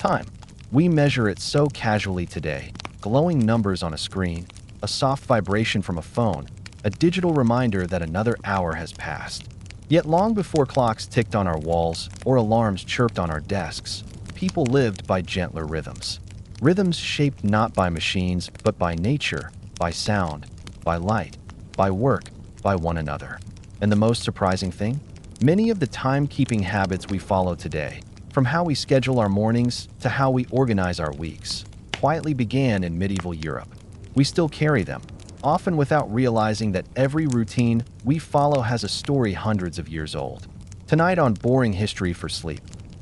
Time. We measure it so casually today. Glowing numbers on a screen, a soft vibration from a phone, a digital reminder that another hour has passed. Yet long before clocks ticked on our walls or alarms chirped on our desks, people lived by gentler rhythms. Rhythms shaped not by machines, but by nature, by sound, by light, by work, by one another. And the most surprising thing? Many of the time-keeping habits we follow today, from how we schedule our mornings to how we organize our weeks, quietly began in medieval Europe. We still carry them, often without realizing that every routine we follow has a story hundreds of years old. Tonight on Boring History for Sleep,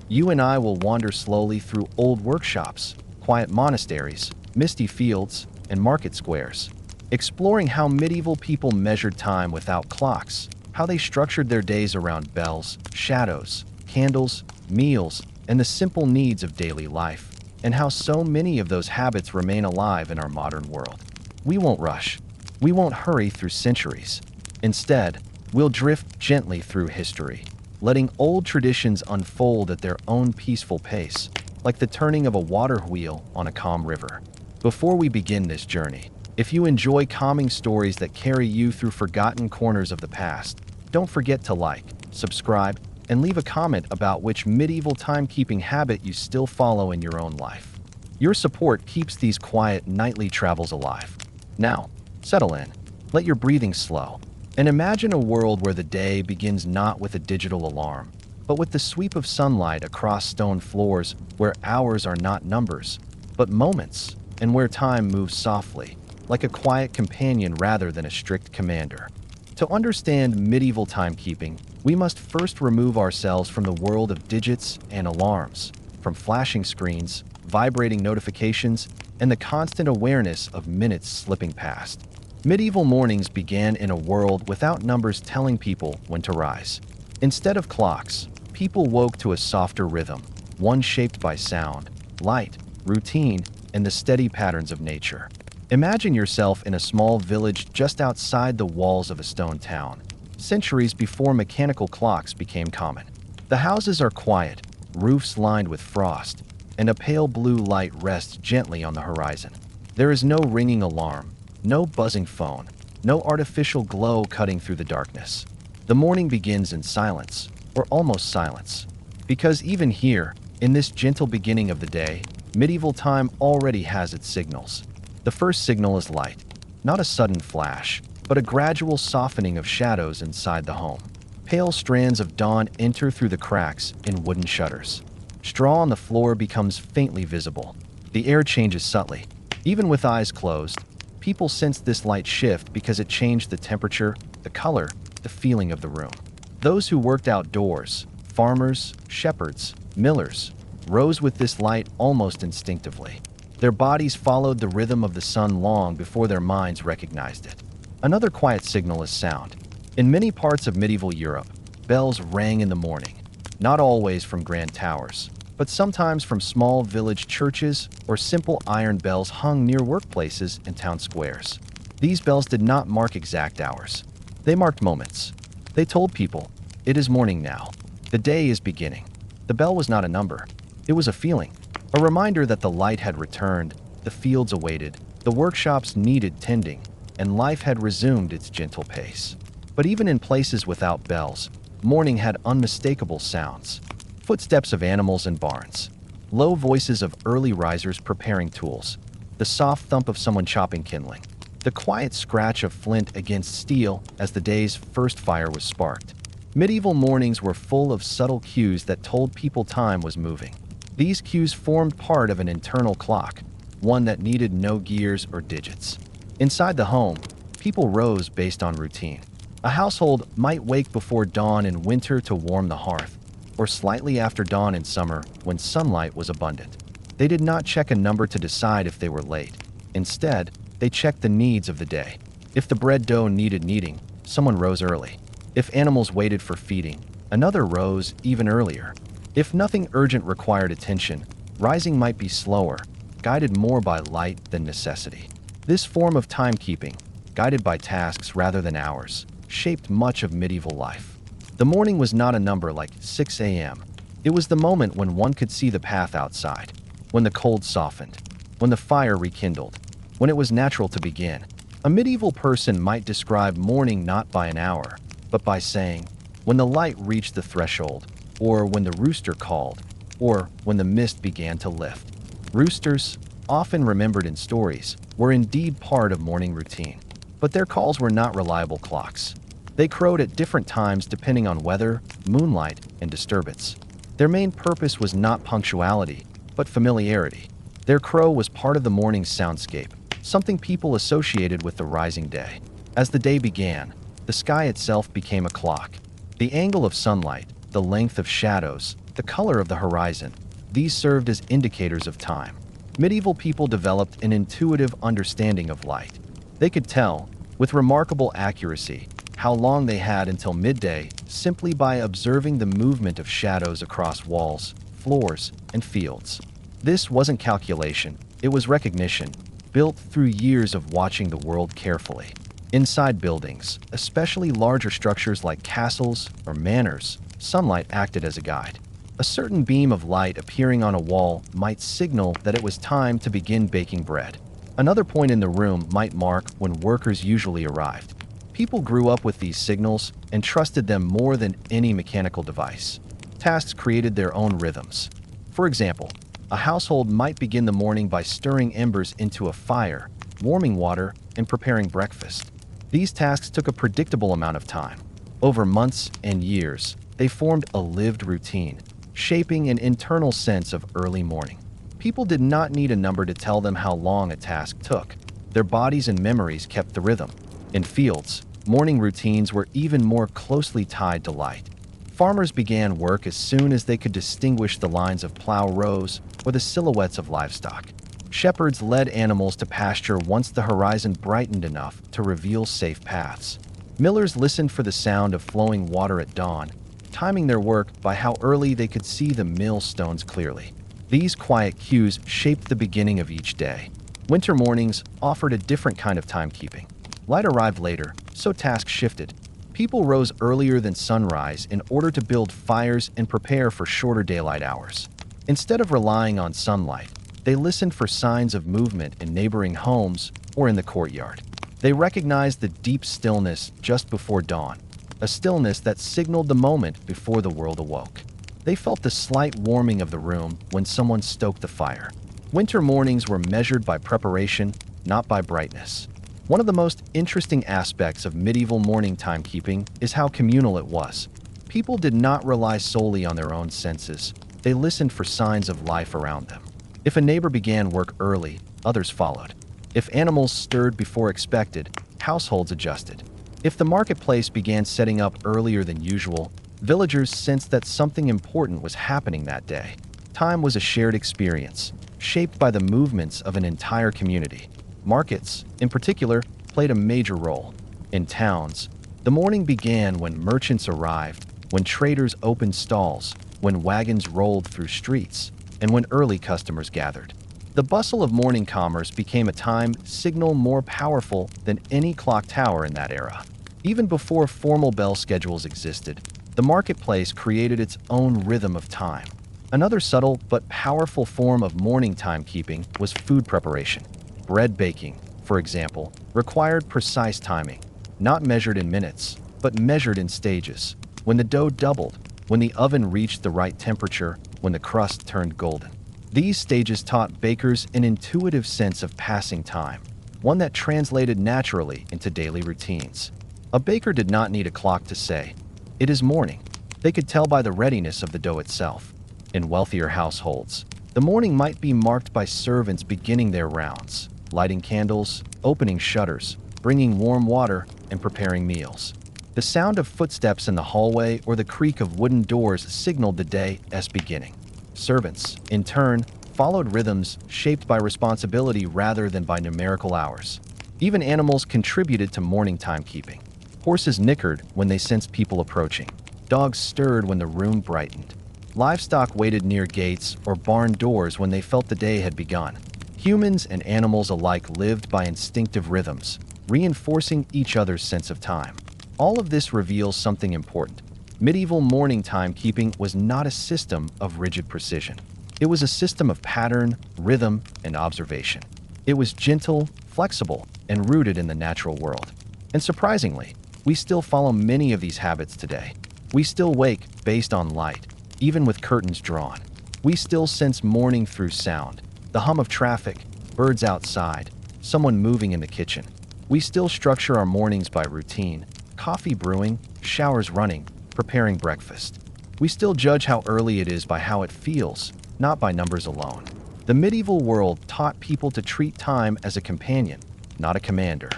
you and I will wander slowly through old workshops, quiet monasteries, misty fields, and market squares, exploring how medieval people measured time without clocks, how they structured their days around bells, shadows, candles, meals, and the simple needs of daily life, and how so many of those habits remain alive in our modern world. We won't rush. We won't hurry through centuries. Instead, we'll drift gently through history, letting old traditions unfold at their own peaceful pace, like the turning of a water wheel on a calm river. Before we begin this journey, if you enjoy calming stories that carry you through forgotten corners of the past, don't forget to like, subscribe, and leave a comment about which medieval timekeeping habit you still follow in your own life. Your support keeps these quiet nightly travels alive. Now, settle in, let your breathing slow, and imagine a world where the day begins not with a digital alarm, but with the sweep of sunlight across stone floors, where hours are not numbers, but moments, and where time moves softly, like a quiet companion rather than a strict commander. To understand medieval timekeeping, we must first remove ourselves from the world of digits and alarms, from flashing screens, vibrating notifications, and the constant awareness of minutes slipping past. Medieval mornings began in a world without numbers telling people when to rise. Instead of clocks, people woke to a softer rhythm, one shaped by sound, light, routine, and the steady patterns of nature. Imagine yourself in a small village just outside the walls of a stone town, centuries before mechanical clocks became common. The houses are quiet, roofs lined with frost, and a pale blue light rests gently on the horizon. There is no ringing alarm, no buzzing phone, no artificial glow cutting through the darkness. The morning begins in silence, or almost silence, because even here, in this gentle beginning of the day, medieval time already has its signals. The first signal is light, not a sudden flash, but a gradual softening of shadows inside the home. Pale strands of dawn enter through the cracks in wooden shutters. Straw on the floor becomes faintly visible. The air changes subtly. Even with eyes closed, people sense this light shift because it changed the temperature, the color, the feeling of the room. Those who worked outdoors, farmers, shepherds, millers, rose with this light almost instinctively. Their bodies followed the rhythm of the sun long before their minds recognized it. Another quiet signal is sound. In many parts of medieval Europe, bells rang in the morning, not always from grand towers, but sometimes from small village churches or simple iron bells hung near workplaces and town squares. These bells did not mark exact hours. They marked moments. They told people, "It is morning now. The day is beginning." The bell was not a number. It was a feeling. A reminder that the light had returned, the fields awaited, the workshops needed tending, and life had resumed its gentle pace. But even in places without bells, morning had unmistakable sounds. Footsteps of animals in barns, low voices of early risers preparing tools, the soft thump of someone chopping kindling, the quiet scratch of flint against steel as the day's first fire was sparked. Medieval mornings were full of subtle cues that told people time was moving. These cues formed part of an internal clock, one that needed no gears or digits. Inside the home, people rose based on routine. A household might wake before dawn in winter to warm the hearth, or slightly after dawn in summer when sunlight was abundant. They did not check a number to decide if they were late. Instead, they checked the needs of the day. If the bread dough needed kneading, someone rose early. If animals waited for feeding, another rose even earlier. If nothing urgent required attention, rising might be slower, guided more by light than necessity. This form of timekeeping, guided by tasks rather than hours, shaped much of medieval life. The morning was not a number like 6 a.m. It was the moment when one could see the path outside, when the cold softened, when the fire rekindled, when it was natural to begin. A medieval person might describe morning not by an hour, but by saying, when the light reached the threshold, or when the rooster called, or when the mist began to lift. Roosters, often remembered in stories, were indeed part of morning routine, but their calls were not reliable clocks. They crowed at different times depending on weather, moonlight, and disturbance. Their main purpose was not punctuality, but familiarity. Their crow was part of the morning's soundscape, something people associated with the rising day. As the day began, the sky itself became a clock. The angle of sunlight, the length of shadows, the color of the horizon, these served as indicators of time. Medieval people developed an intuitive understanding of light. They could tell, with remarkable accuracy, how long they had until midday simply by observing the movement of shadows across walls, floors, and fields. This wasn't calculation, it was recognition, built through years of watching the world carefully. Inside buildings, especially larger structures like castles or manors, sunlight acted as a guide. A certain beam of light appearing on a wall might signal that it was time to begin baking bread. Another point in the room might mark when workers usually arrived. People grew up with these signals and trusted them more than any mechanical device. Tasks created their own rhythms. For example, a household might begin the morning by stirring embers into a fire, warming water, and preparing breakfast. These tasks took a predictable amount of time. Over months and years, they formed a lived routine, shaping an internal sense of early morning. People did not need a number to tell them how long a task took. Their bodies and memories kept the rhythm. In fields, morning routines were even more closely tied to light. Farmers began work as soon as they could distinguish the lines of plow rows or the silhouettes of livestock. Shepherds led animals to pasture once the horizon brightened enough to reveal safe paths. Millers listened for the sound of flowing water at dawn, timing their work by how early they could see the mill stones clearly. These quiet cues shaped the beginning of each day. Winter mornings offered a different kind of timekeeping. Light arrived later, so tasks shifted. People rose earlier than sunrise in order to build fires and prepare for shorter daylight hours. Instead of relying on sunlight, they listened for signs of movement in neighboring homes or in the courtyard. They recognized the deep stillness just before dawn, a stillness that signaled the moment before the world awoke. They felt the slight warming of the room when someone stoked the fire. Winter mornings were measured by preparation, not by brightness. One of the most interesting aspects of medieval morning timekeeping is how communal it was. People did not rely solely on their own senses. They listened for signs of life around them. If a neighbor began work early, others followed. If animals stirred before expected, households adjusted. If the marketplace began setting up earlier than usual, villagers sensed that something important was happening that day. Time was a shared experience, shaped by the movements of an entire community. Markets, in particular, played a major role. In towns, the morning began when merchants arrived, when traders opened stalls, when wagons rolled through streets, and when early customers gathered. The bustle of morning commerce became a time signal more powerful than any clock tower in that era. Even before formal bell schedules existed, the marketplace created its own rhythm of time. Another subtle but powerful form of morning timekeeping was food preparation. Bread baking, for example, required precise timing, not measured in minutes, but measured in stages. When the dough doubled, when the oven reached the right temperature, when the crust turned golden. These stages taught bakers an intuitive sense of passing time, one that translated naturally into daily routines. A baker did not need a clock to say, "It is morning." They could tell by the readiness of the dough itself. In wealthier households, the morning might be marked by servants beginning their rounds, lighting candles, opening shutters, bringing warm water, and preparing meals. The sound of footsteps in the hallway or the creak of wooden doors signaled the day's beginning. Servants, in turn, followed rhythms shaped by responsibility rather than by numerical hours. Even animals contributed to morning timekeeping. Horses nickered when they sensed people approaching. Dogs stirred when the room brightened. Livestock waited near gates or barn doors when they felt the day had begun. Humans and animals alike lived by instinctive rhythms, reinforcing each other's sense of time. All of this reveals something important. Medieval morning timekeeping was not a system of rigid precision. It was a system of pattern, rhythm, and observation. It was gentle, flexible, and rooted in the natural world. And surprisingly, we still follow many of these habits today. We still wake based on light, even with curtains drawn. We still sense morning through sound, the hum of traffic, birds outside, someone moving in the kitchen. We still structure our mornings by routine, coffee brewing, showers running, preparing breakfast. We still judge how early it is by how it feels, not by numbers alone. The medieval world taught people to treat time as a companion, not a commander.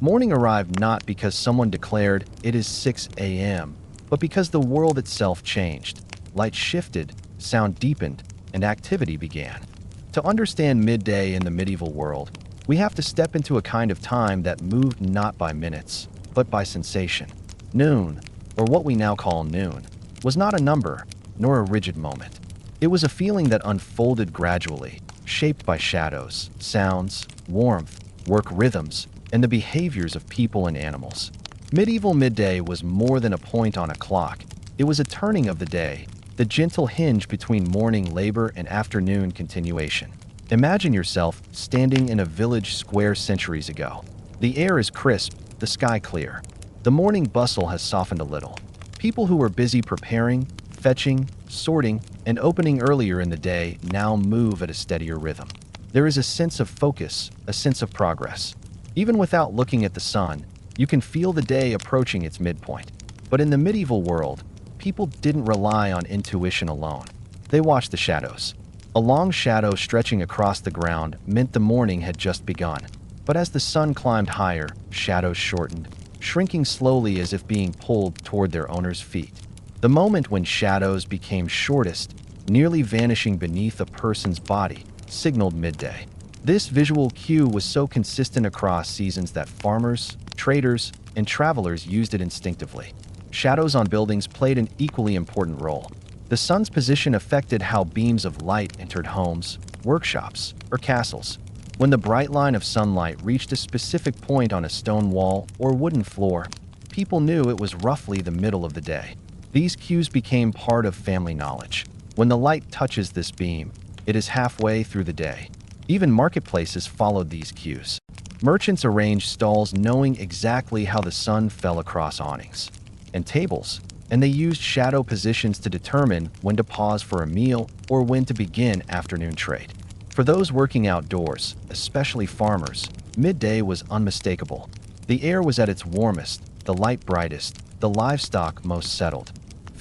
Morning arrived not because someone declared it is 6 a.m., but because the world itself changed. Light shifted, sound deepened, and activity began. To understand midday in the medieval world, we have to step into a kind of time that moved not by minutes, but by sensation. Noon, or what we now call noon, was not a number, nor a rigid moment. It was a feeling that unfolded gradually, shaped by shadows, sounds, warmth, work rhythms, and the behaviors of people and animals. Medieval midday was more than a point on a clock. It was a turning of the day, the gentle hinge between morning labor and afternoon continuation. Imagine yourself standing in a village square centuries ago. The air is crisp, the sky clear. The morning bustle has softened a little. People who were busy preparing, fetching, sorting, and opening earlier in the day now move at a steadier rhythm. There is a sense of focus, a sense of progress. Even without looking at the sun, you can feel the day approaching its midpoint. But in the medieval world, people didn't rely on intuition alone. They watched the shadows. A long shadow stretching across the ground meant the morning had just begun. But as the sun climbed higher, shadows shortened, shrinking slowly as if being pulled toward their owner's feet. The moment when shadows became shortest, nearly vanishing beneath a person's body, signaled midday. This visual cue was so consistent across seasons that farmers, traders, and travelers used it instinctively. Shadows on buildings played an equally important role. The sun's position affected how beams of light entered homes, workshops, or castles. When the bright line of sunlight reached a specific point on a stone wall or wooden floor, people knew it was roughly the middle of the day. These cues became part of family knowledge. When the light touches this beam, it is halfway through the day. Even marketplaces followed these cues. Merchants arranged stalls knowing exactly how the sun fell across awnings and tables, and they used shadow positions to determine when to pause for a meal or when to begin afternoon trade. For those working outdoors, especially farmers, midday was unmistakable. The air was at its warmest, the light brightest, the livestock most settled.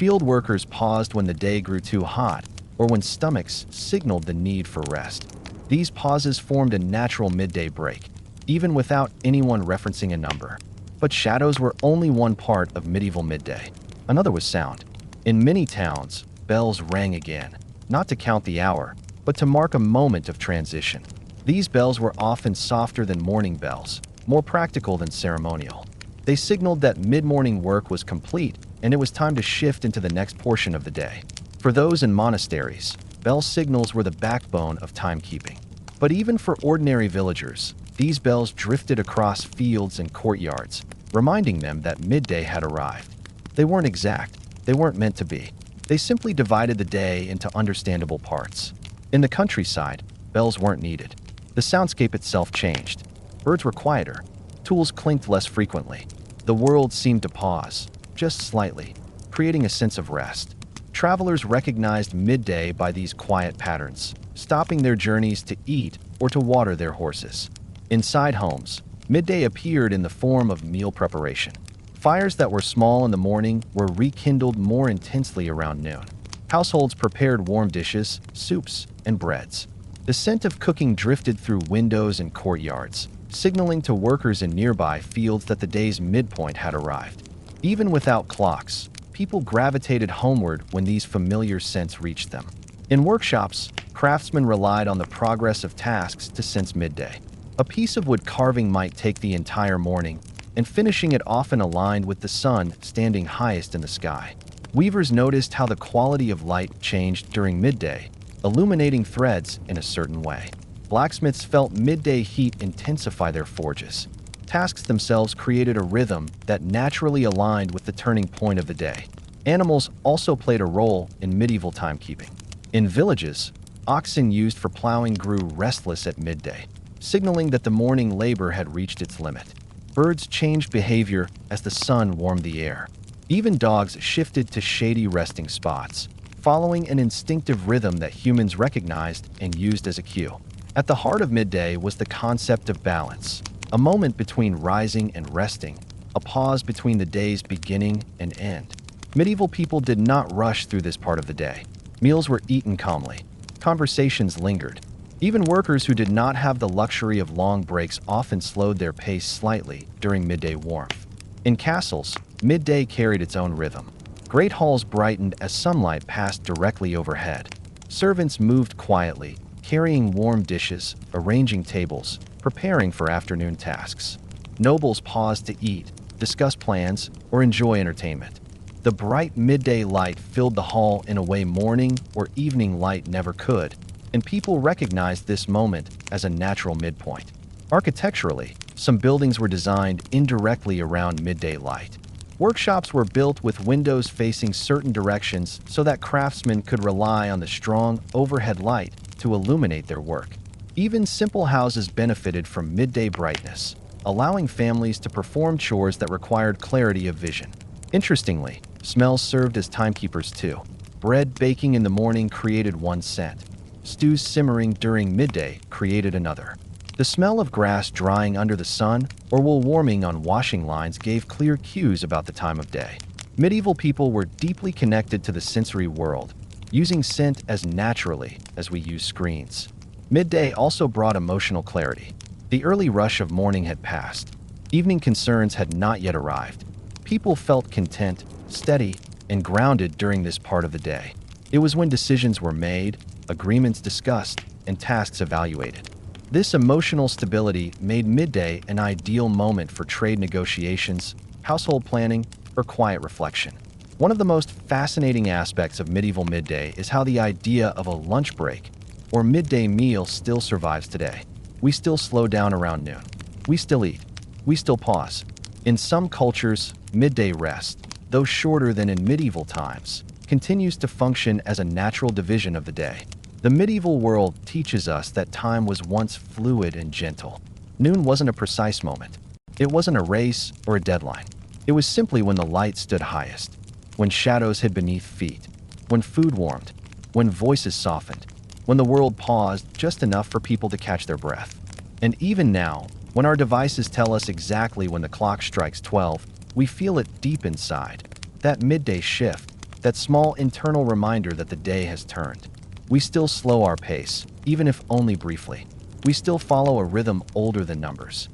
Field workers paused when the day grew too hot or when stomachs signaled the need for rest. These pauses formed a natural midday break, even without anyone referencing a number. But shadows were only one part of medieval midday. Another was sound. In many towns, bells rang again, not to count the hour, but to mark a moment of transition. These bells were often softer than morning bells, more practical than ceremonial. They signaled that mid-morning work was complete and it was time to shift into the next portion of the day. For those in monasteries, bell signals were the backbone of timekeeping. But even for ordinary villagers, these bells drifted across fields and courtyards, reminding them that midday had arrived. They weren't exact. They weren't meant to be. They simply divided the day into understandable parts. In the countryside, bells weren't needed. The soundscape itself changed. Birds were quieter. Tools clinked less frequently. The world seemed to pause, just slightly, creating a sense of rest. Travelers recognized midday by these quiet patterns, stopping their journeys to eat or to water their horses. Inside homes, midday appeared in the form of meal preparation. Fires that were small in the morning were rekindled more intensely around noon. Households prepared warm dishes, soups, and breads. The scent of cooking drifted through windows and courtyards, signaling to workers in nearby fields that the day's midpoint had arrived. Even without clocks, people gravitated homeward when these familiar scents reached them. In workshops, craftsmen relied on the progress of tasks to sense midday. A piece of wood carving might take the entire morning, and finishing it often aligned with the sun standing highest in the sky. Weavers noticed how the quality of light changed during midday, illuminating threads in a certain way. Blacksmiths felt midday heat intensify their forges. Tasks themselves created a rhythm that naturally aligned with the turning point of the day. Animals also played a role in medieval timekeeping. In villages, Oxen used for plowing grew restless at midday, signaling that the morning labor had reached its limit. Birds changed behavior as the sun warmed the air. Even dogs shifted to shady resting spots, following an instinctive rhythm that humans recognized and used as a cue. At the heart of midday was the concept of balance, a moment between rising and resting, a pause between the day's beginning and end. Medieval people did not rush through this part of the day. Meals were eaten calmly. Conversations lingered. Even workers who did not have the luxury of long breaks often slowed their pace slightly during midday warmth. In castles, midday carried its own rhythm. Great halls brightened as sunlight passed directly overhead. Servants moved quietly, carrying warm dishes, arranging tables, preparing for afternoon tasks. Nobles paused to eat, discuss plans, or enjoy entertainment. The bright midday light filled the hall in a way morning or evening light never could, and people recognized this moment as a natural midpoint. Architecturally, some buildings were designed indirectly around midday light. Workshops were built with windows facing certain directions so that craftsmen could rely on the strong overhead light to illuminate their work. Even simple houses benefited from midday brightness, allowing families to perform chores that required clarity of vision. Interestingly, smells served as timekeepers too. Bread baking in the morning created one scent. Stews simmering during midday created another. The smell of grass drying under the sun or wool warming on washing lines gave clear cues about the time of day. Medieval people were deeply connected to the sensory world, using scent as naturally as we use screens. Midday also brought emotional clarity. The early rush of morning had passed. Evening concerns had not yet arrived. People felt content, steady, and grounded during this part of the day. It was when decisions were made, agreements discussed, and tasks evaluated. This emotional stability made midday an ideal moment for trade negotiations, household planning, or quiet reflection. One of the most fascinating aspects of medieval midday is how the idea of a lunch break or midday meal still survives today. We still slow down around noon. We still eat. We still pause. In some cultures, midday rest, though shorter than in medieval times, continues to function as a natural division of the day. The medieval world teaches us that time was once fluid and gentle. Noon wasn't a precise moment. It wasn't a race or a deadline. It was simply when the light stood highest, when shadows hid beneath feet, when food warmed, when voices softened, when the world paused just enough for people to catch their breath. And even now, when our devices tell us exactly when the clock strikes 12, we feel it deep inside. That midday shift, that small internal reminder that the day has turned. We still slow our pace, even if only briefly. We still follow a rhythm older than numbers.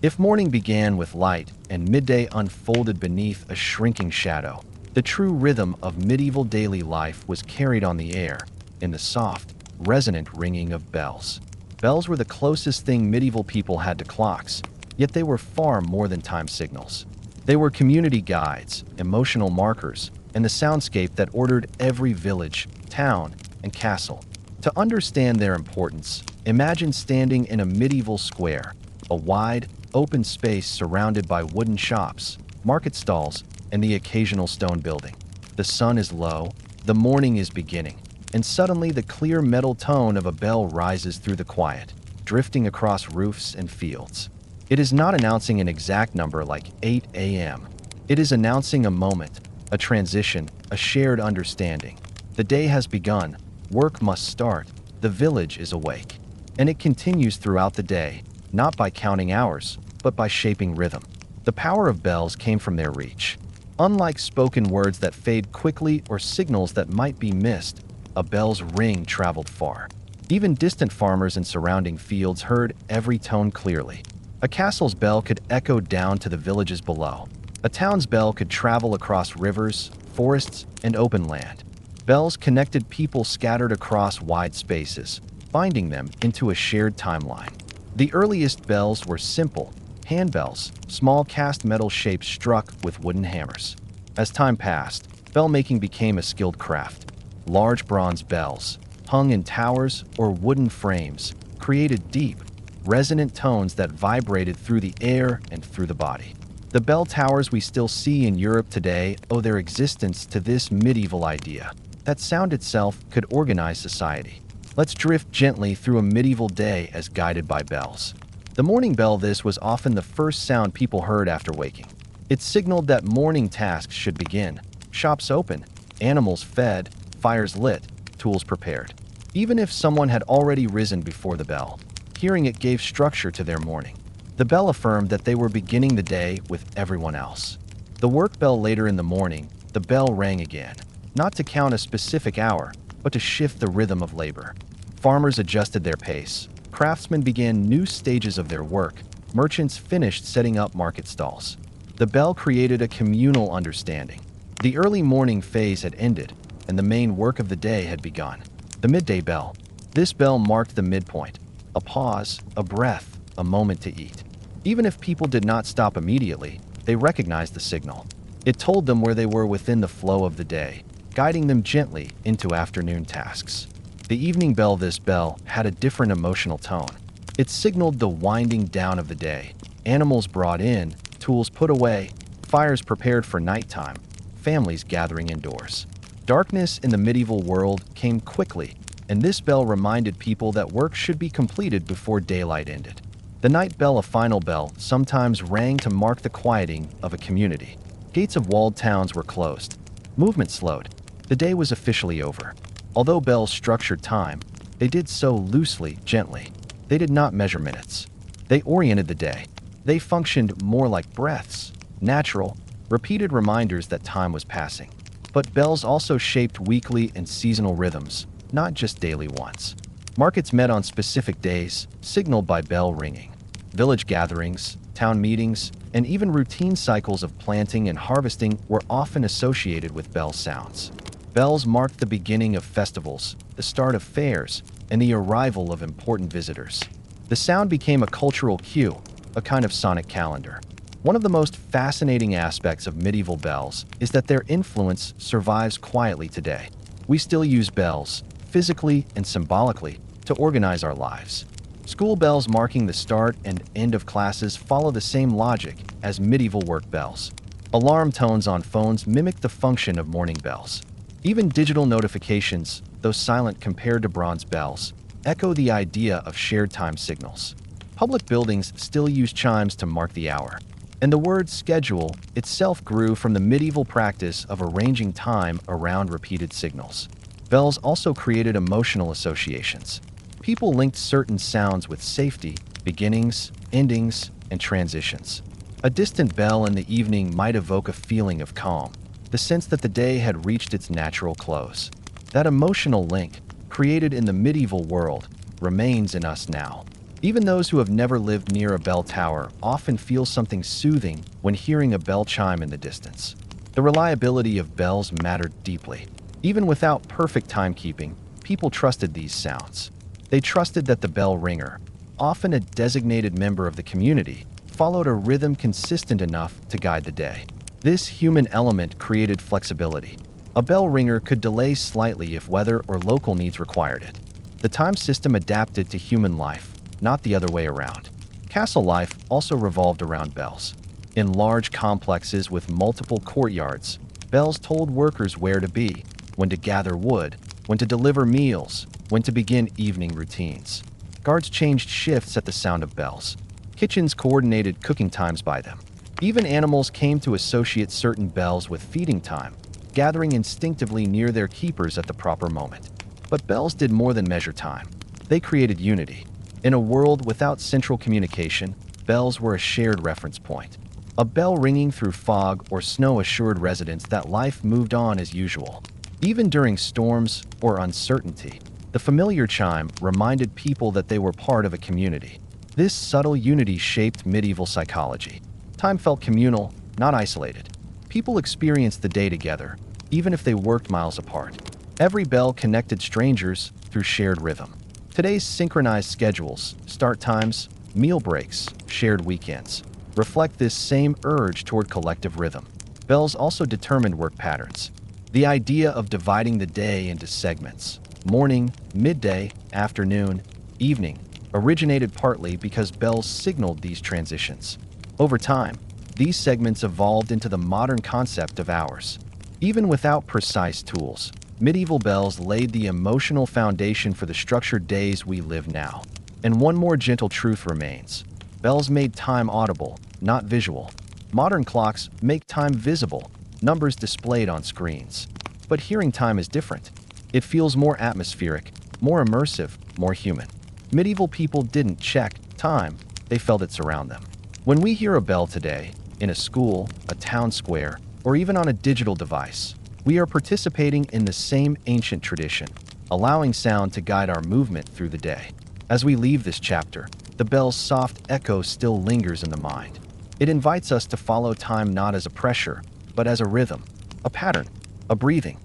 If morning began with light and midday unfolded beneath a shrinking shadow, the true rhythm of medieval daily life was carried on the air, in the soft, resonant ringing of bells. Bells were the closest thing medieval people had to clocks, yet they were far more than time signals. They were community guides, emotional markers, and the soundscape that ordered every village, town, and castle. To understand their importance, imagine standing in a medieval square, a wide, open space surrounded by wooden shops, market stalls, and the occasional stone building. The sun is low, the morning is beginning, and suddenly the clear metal tone of a bell rises through the quiet, drifting across roofs and fields. It is not announcing an exact number like 8 a.m. It is announcing a moment, a transition, a shared understanding. The day has begun. Work must start. The village is awake. And it continues throughout the day, not by counting hours, but by shaping rhythm. The power of bells came from their reach. Unlike spoken words that fade quickly or signals that might be missed, a bell's ring traveled far. Even distant farmers in surrounding fields heard every tone clearly. A castle's bell could echo down to the villages below. A town's bell could travel across rivers, forests, and open land. Bells connected people scattered across wide spaces, binding them into a shared timeline. The earliest bells were simple, handbells, small cast metal shapes struck with wooden hammers. As time passed, bell-making became a skilled craft. Large bronze bells, hung in towers or wooden frames, created deep, resonant tones that vibrated through the air and through the body. The bell towers we still see in Europe today owe their existence to this medieval idea that sound itself could organize society. Let's drift gently through a medieval day as guided by bells. The morning bell. This was often the first sound people heard after waking. It signaled that morning tasks should begin. Shops open, animals fed, fires lit, tools prepared. Even if someone had already risen before the bell, hearing it gave structure to their morning. The bell affirmed that they were beginning the day with everyone else. The work bell. Later in the morning, the bell rang again, not to count a specific hour, but to shift the rhythm of labor. Farmers adjusted their pace. Craftsmen began new stages of their work. Merchants finished setting up market stalls. The bell created a communal understanding. The early morning phase had ended, and the main work of the day had begun. The midday bell. This bell marked the midpoint, a pause, a breath, a moment to eat. Even if people did not stop immediately, they recognized the signal. It told them where they were within the flow of the day, guiding them gently into afternoon tasks. The evening bell. This bell had a different emotional tone. It signaled the winding down of the day. Animals brought in, tools put away, fires prepared for nighttime, families gathering indoors. Darkness in the medieval world came quickly, and this bell reminded people that work should be completed before daylight ended. The night bell. A final bell sometimes rang to mark the quieting of a community. Gates of walled towns were closed. Movement slowed. The day was officially over. Although bells structured time, they did so loosely, gently. They did not measure minutes. They oriented the day. They functioned more like breaths, natural, repeated reminders that time was passing. But bells also shaped weekly and seasonal rhythms, not just daily ones. Markets met on specific days, signaled by bell ringing. Village gatherings, town meetings, and even routine cycles of planting and harvesting were often associated with bell sounds. Bells marked the beginning of festivals, the start of fairs, and the arrival of important visitors. The sound became a cultural cue, a kind of sonic calendar. One of the most fascinating aspects of medieval bells is that their influence survives quietly today. We still use bells, physically and symbolically, to organize our lives. School bells marking the start and end of classes follow the same logic as medieval work bells. Alarm tones on phones mimic the function of morning bells. Even digital notifications, though silent compared to bronze bells, echo the idea of shared time signals. Public buildings still use chimes to mark the hour, and the word schedule itself grew from the medieval practice of arranging time around repeated signals. Bells also created emotional associations. People linked certain sounds with safety, beginnings, endings, and transitions. A distant bell in the evening might evoke a feeling of calm, the sense that the day had reached its natural close. That emotional link, created in the medieval world, remains in us now. Even those who have never lived near a bell tower often feel something soothing when hearing a bell chime in the distance. The reliability of bells mattered deeply. Even without perfect timekeeping, people trusted these sounds. They trusted that the bell ringer, often a designated member of the community, followed a rhythm consistent enough to guide the day. This human element created flexibility. A bell ringer could delay slightly if weather or local needs required it. The time system adapted to human life, not the other way around. Castle life also revolved around bells. In large complexes with multiple courtyards, bells told workers where to be, when to gather wood, when to deliver meals, when to begin evening routines. Guards changed shifts at the sound of bells. Kitchens coordinated cooking times by them. Even animals came to associate certain bells with feeding time, gathering instinctively near their keepers at the proper moment. But bells did more than measure time. They created unity. In a world without central communication, bells were a shared reference point. A bell ringing through fog or snow assured residents that life moved on as usual. Even during storms or uncertainty, the familiar chime reminded people that they were part of a community. This subtle unity shaped medieval psychology. Time felt communal, not isolated. People experienced the day together, even if they worked miles apart. Every bell connected strangers through shared rhythm. Today's synchronized schedules, start times, meal breaks, shared weekends, reflect this same urge toward collective rhythm. Bells also determined work patterns. The idea of dividing the day into segments, morning, midday, afternoon, evening, originated partly because bells signaled these transitions. Over time, these segments evolved into the modern concept of hours. Even without precise tools, Medieval bells laid the emotional foundation for the structured days we live now. And one more gentle truth remains. Bells made time audible, not visual. Modern clocks make time visible, numbers displayed on screens. But hearing time is different. It feels more atmospheric, more immersive, more human. Medieval people didn't check time, they felt it surround them. When we hear a bell today, in a school, a town square, or even on a digital device, we are participating in the same ancient tradition, allowing sound to guide our movement through the day. As we leave this chapter, the bell's soft echo still lingers in the mind. It invites us to follow time not as a pressure, but as a rhythm, a pattern, a breathing.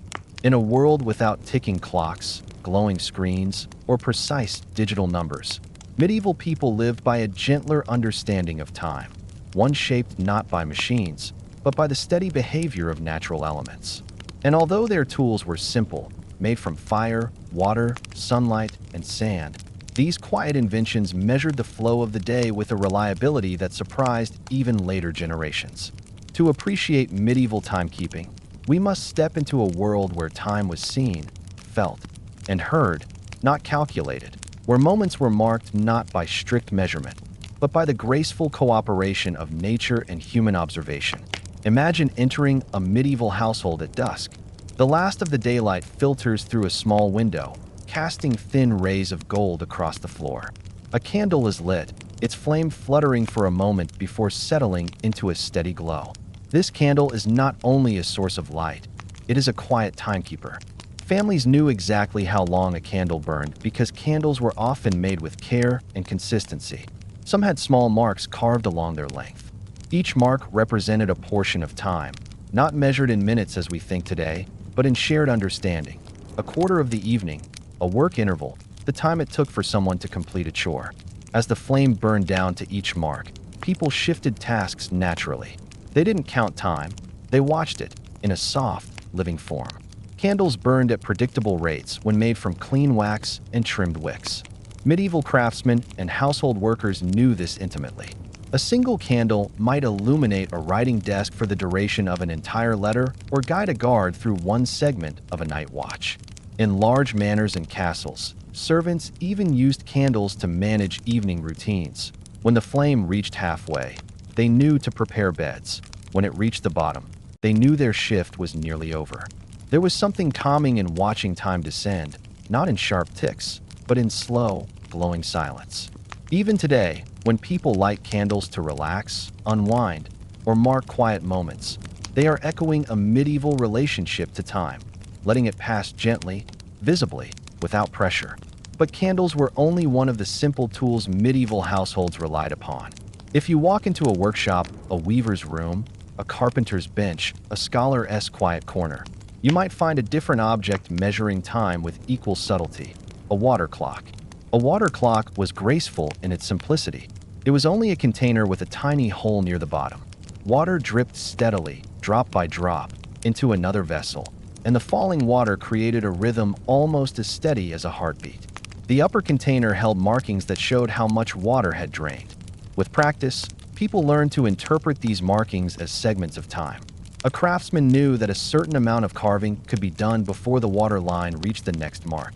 In a world without ticking clocks, glowing screens, or precise digital numbers, medieval people lived by a gentler understanding of time, one shaped not by machines, but by the steady behavior of natural elements. And although their tools were simple, made from fire, water, sunlight, and sand, these quiet inventions measured the flow of the day with a reliability that surprised even later generations. To appreciate medieval timekeeping, we must step into a world where time was seen, felt, and heard, not calculated, where moments were marked not by strict measurement, but by the graceful cooperation of nature and human observation. Imagine entering a medieval household at dusk. The last of the daylight filters through a small window, casting thin rays of gold across the floor. A candle is lit, its flame fluttering for a moment before settling into a steady glow. This candle is not only a source of light, it is a quiet timekeeper. Families knew exactly how long a candle burned because candles were often made with care and consistency. Some had small marks carved along their length. Each mark represented a portion of time, not measured in minutes as we think today, but in shared understanding. A quarter of the evening, a work interval, the time it took for someone to complete a chore. As the flame burned down to each mark, people shifted tasks naturally. They didn't count time, they watched it in a soft, living form. Candles burned at predictable rates when made from clean wax and trimmed wicks. Medieval craftsmen and household workers knew this intimately. A single candle might illuminate a writing desk for the duration of an entire letter or guide a guard through one segment of a night watch. In large manors and castles, servants even used candles to manage evening routines. When the flame reached halfway, they knew to prepare beds. When it reached the bottom, they knew their shift was nearly over. There was something calming in watching time descend, not in sharp ticks, but in slow, glowing silence. Even today, when people light candles to relax, unwind, or mark quiet moments, they are echoing a medieval relationship to time, letting it pass gently, visibly, without pressure. But candles were only one of the simple tools medieval households relied upon. If you walk into a workshop, a weaver's room, a carpenter's bench, a scholar's quiet corner, you might find a different object measuring time with equal subtlety: a water clock. A water clock was graceful in its simplicity. It was only a container with a tiny hole near the bottom. Water dripped steadily, drop by drop, into another vessel, and the falling water created a rhythm almost as steady as a heartbeat. The upper container held markings that showed how much water had drained. With practice, people learned to interpret these markings as segments of time. A craftsman knew that a certain amount of carving could be done before the water line reached the next mark.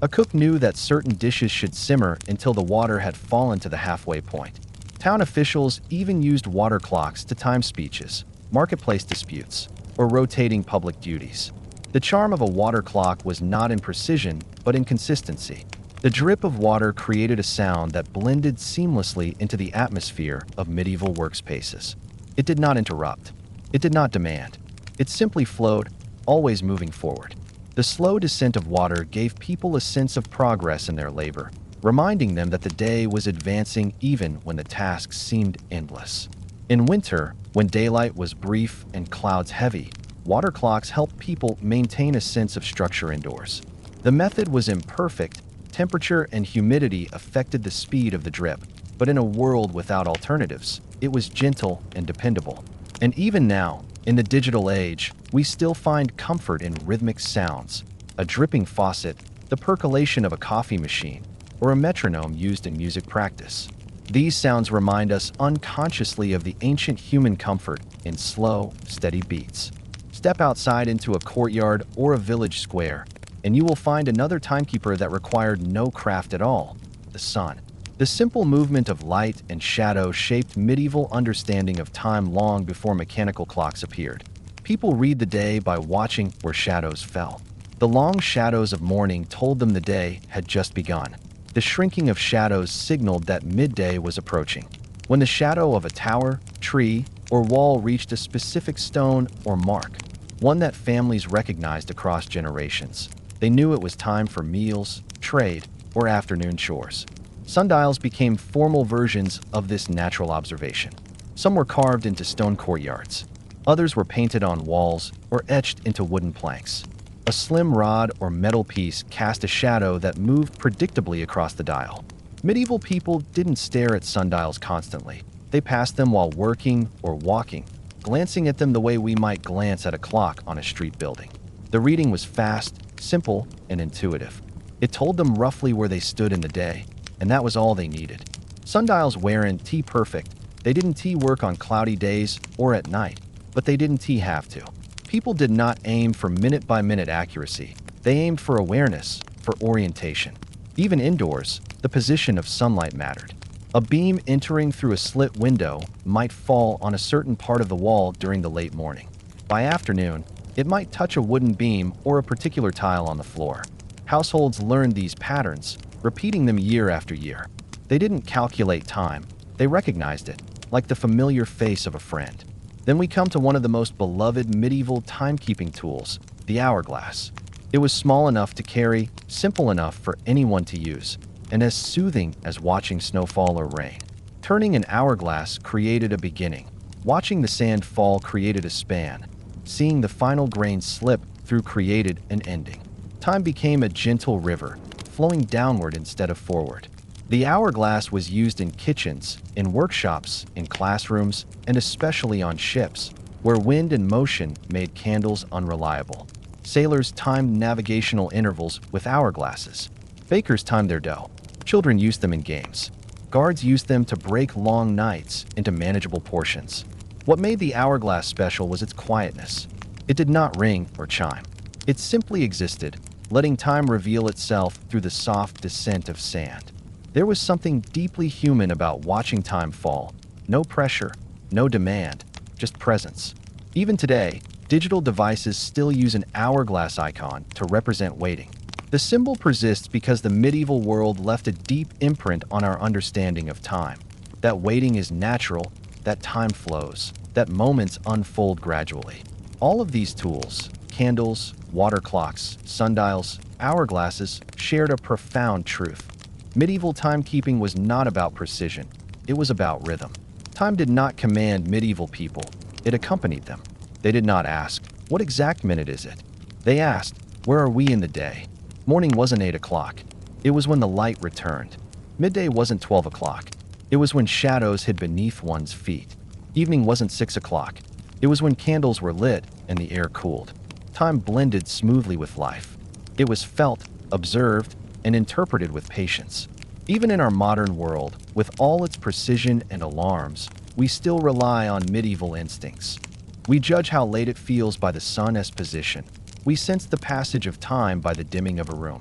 A cook knew that certain dishes should simmer until the water had fallen to the halfway point. Town officials even used water clocks to time speeches, marketplace disputes, or rotating public duties. The charm of a water clock was not in precision, but in consistency. The drip of water created a sound that blended seamlessly into the atmosphere of medieval workspaces. It did not interrupt. It did not demand. It simply flowed, always moving forward. The slow descent of water gave people a sense of progress in their labor, reminding them that the day was advancing even when the tasks seemed endless. In winter, when daylight was brief and clouds heavy, water clocks helped people maintain a sense of structure indoors. The method was imperfect, temperature and humidity affected the speed of the drip, but in a world without alternatives, it was gentle and dependable. And even now, in the digital age, we still find comfort in rhythmic sounds: a dripping faucet, the percolation of a coffee machine, or a metronome used in music practice. These sounds remind us unconsciously of the ancient human comfort in slow, steady beats. Step outside into a courtyard or a village square, and you will find another timekeeper that required no craft at all: the sun. The simple movement of light and shadow shaped medieval understanding of time long before mechanical clocks appeared. People read the day by watching where shadows fell. The long shadows of morning told them the day had just begun. The shrinking of shadows signaled that midday was approaching. When the shadow of a tower, tree, or wall reached a specific stone or mark, one that families recognized across generations, they knew it was time for meals, trade, or afternoon chores. Sundials became formal versions of this natural observation. Some were carved into stone courtyards. Others were painted on walls or etched into wooden planks. A slim rod or metal piece cast a shadow that moved predictably across the dial. Medieval people didn't stare at sundials constantly. They passed them while working or walking, glancing at them the way we might glance at a clock on a street building. The reading was fast, simple, and intuitive. It told them roughly where they stood in the day, and that was all they needed. Sundials weren't T-perfect. They didn't T-work on cloudy days or at night, but they didn't T-have to. People did not aim for minute-by-minute accuracy. They aimed for awareness, for orientation. Even indoors, the position of sunlight mattered. A beam entering through a slit window might fall on a certain part of the wall during the late morning. By afternoon, it might touch a wooden beam or a particular tile on the floor. Households learned these patterns, repeating them year after year. They didn't calculate time. They recognized it, like the familiar face of a friend. Then we come to one of the most beloved medieval timekeeping tools, the hourglass. It was small enough to carry, simple enough for anyone to use, and as soothing as watching snowfall or rain. Turning an hourglass created a beginning. Watching the sand fall created a span. Seeing the final grain slip through created an ending. Time became a gentle river, flowing downward instead of forward. The hourglass was used in kitchens, in workshops, in classrooms, and especially on ships, where wind and motion made candles unreliable. Sailors timed navigational intervals with hourglasses. Bakers timed their dough. Children used them in games. Guards used them to break long nights into manageable portions. What made the hourglass special was its quietness. It did not ring or chime. It simply existed, letting time reveal itself through the soft descent of sand. There was something deeply human about watching time fall. No pressure, no demand, just presence. Even today, digital devices still use an hourglass icon to represent waiting. The symbol persists because the medieval world left a deep imprint on our understanding of time. That waiting is natural, that time flows, that moments unfold gradually. All of these tools, candles, water clocks, sundials, hourglasses, shared a profound truth. Medieval timekeeping was not about precision. It was about rhythm. Time did not command medieval people. It accompanied them. They did not ask, "What exact minute is it?" They asked, "Where are we in the day?" Morning wasn't 8 o'clock. It was when the light returned. Midday wasn't 12 o'clock. It was when shadows hid beneath one's feet. Evening wasn't 6 o'clock. It was when candles were lit and the air cooled. Time blended smoothly with life. It was felt, observed, and interpreted with patience. Even in our modern world, with all its precision and alarms, we still rely on medieval instincts. We judge how late it feels by the sun's position. We sense the passage of time by the dimming of a room.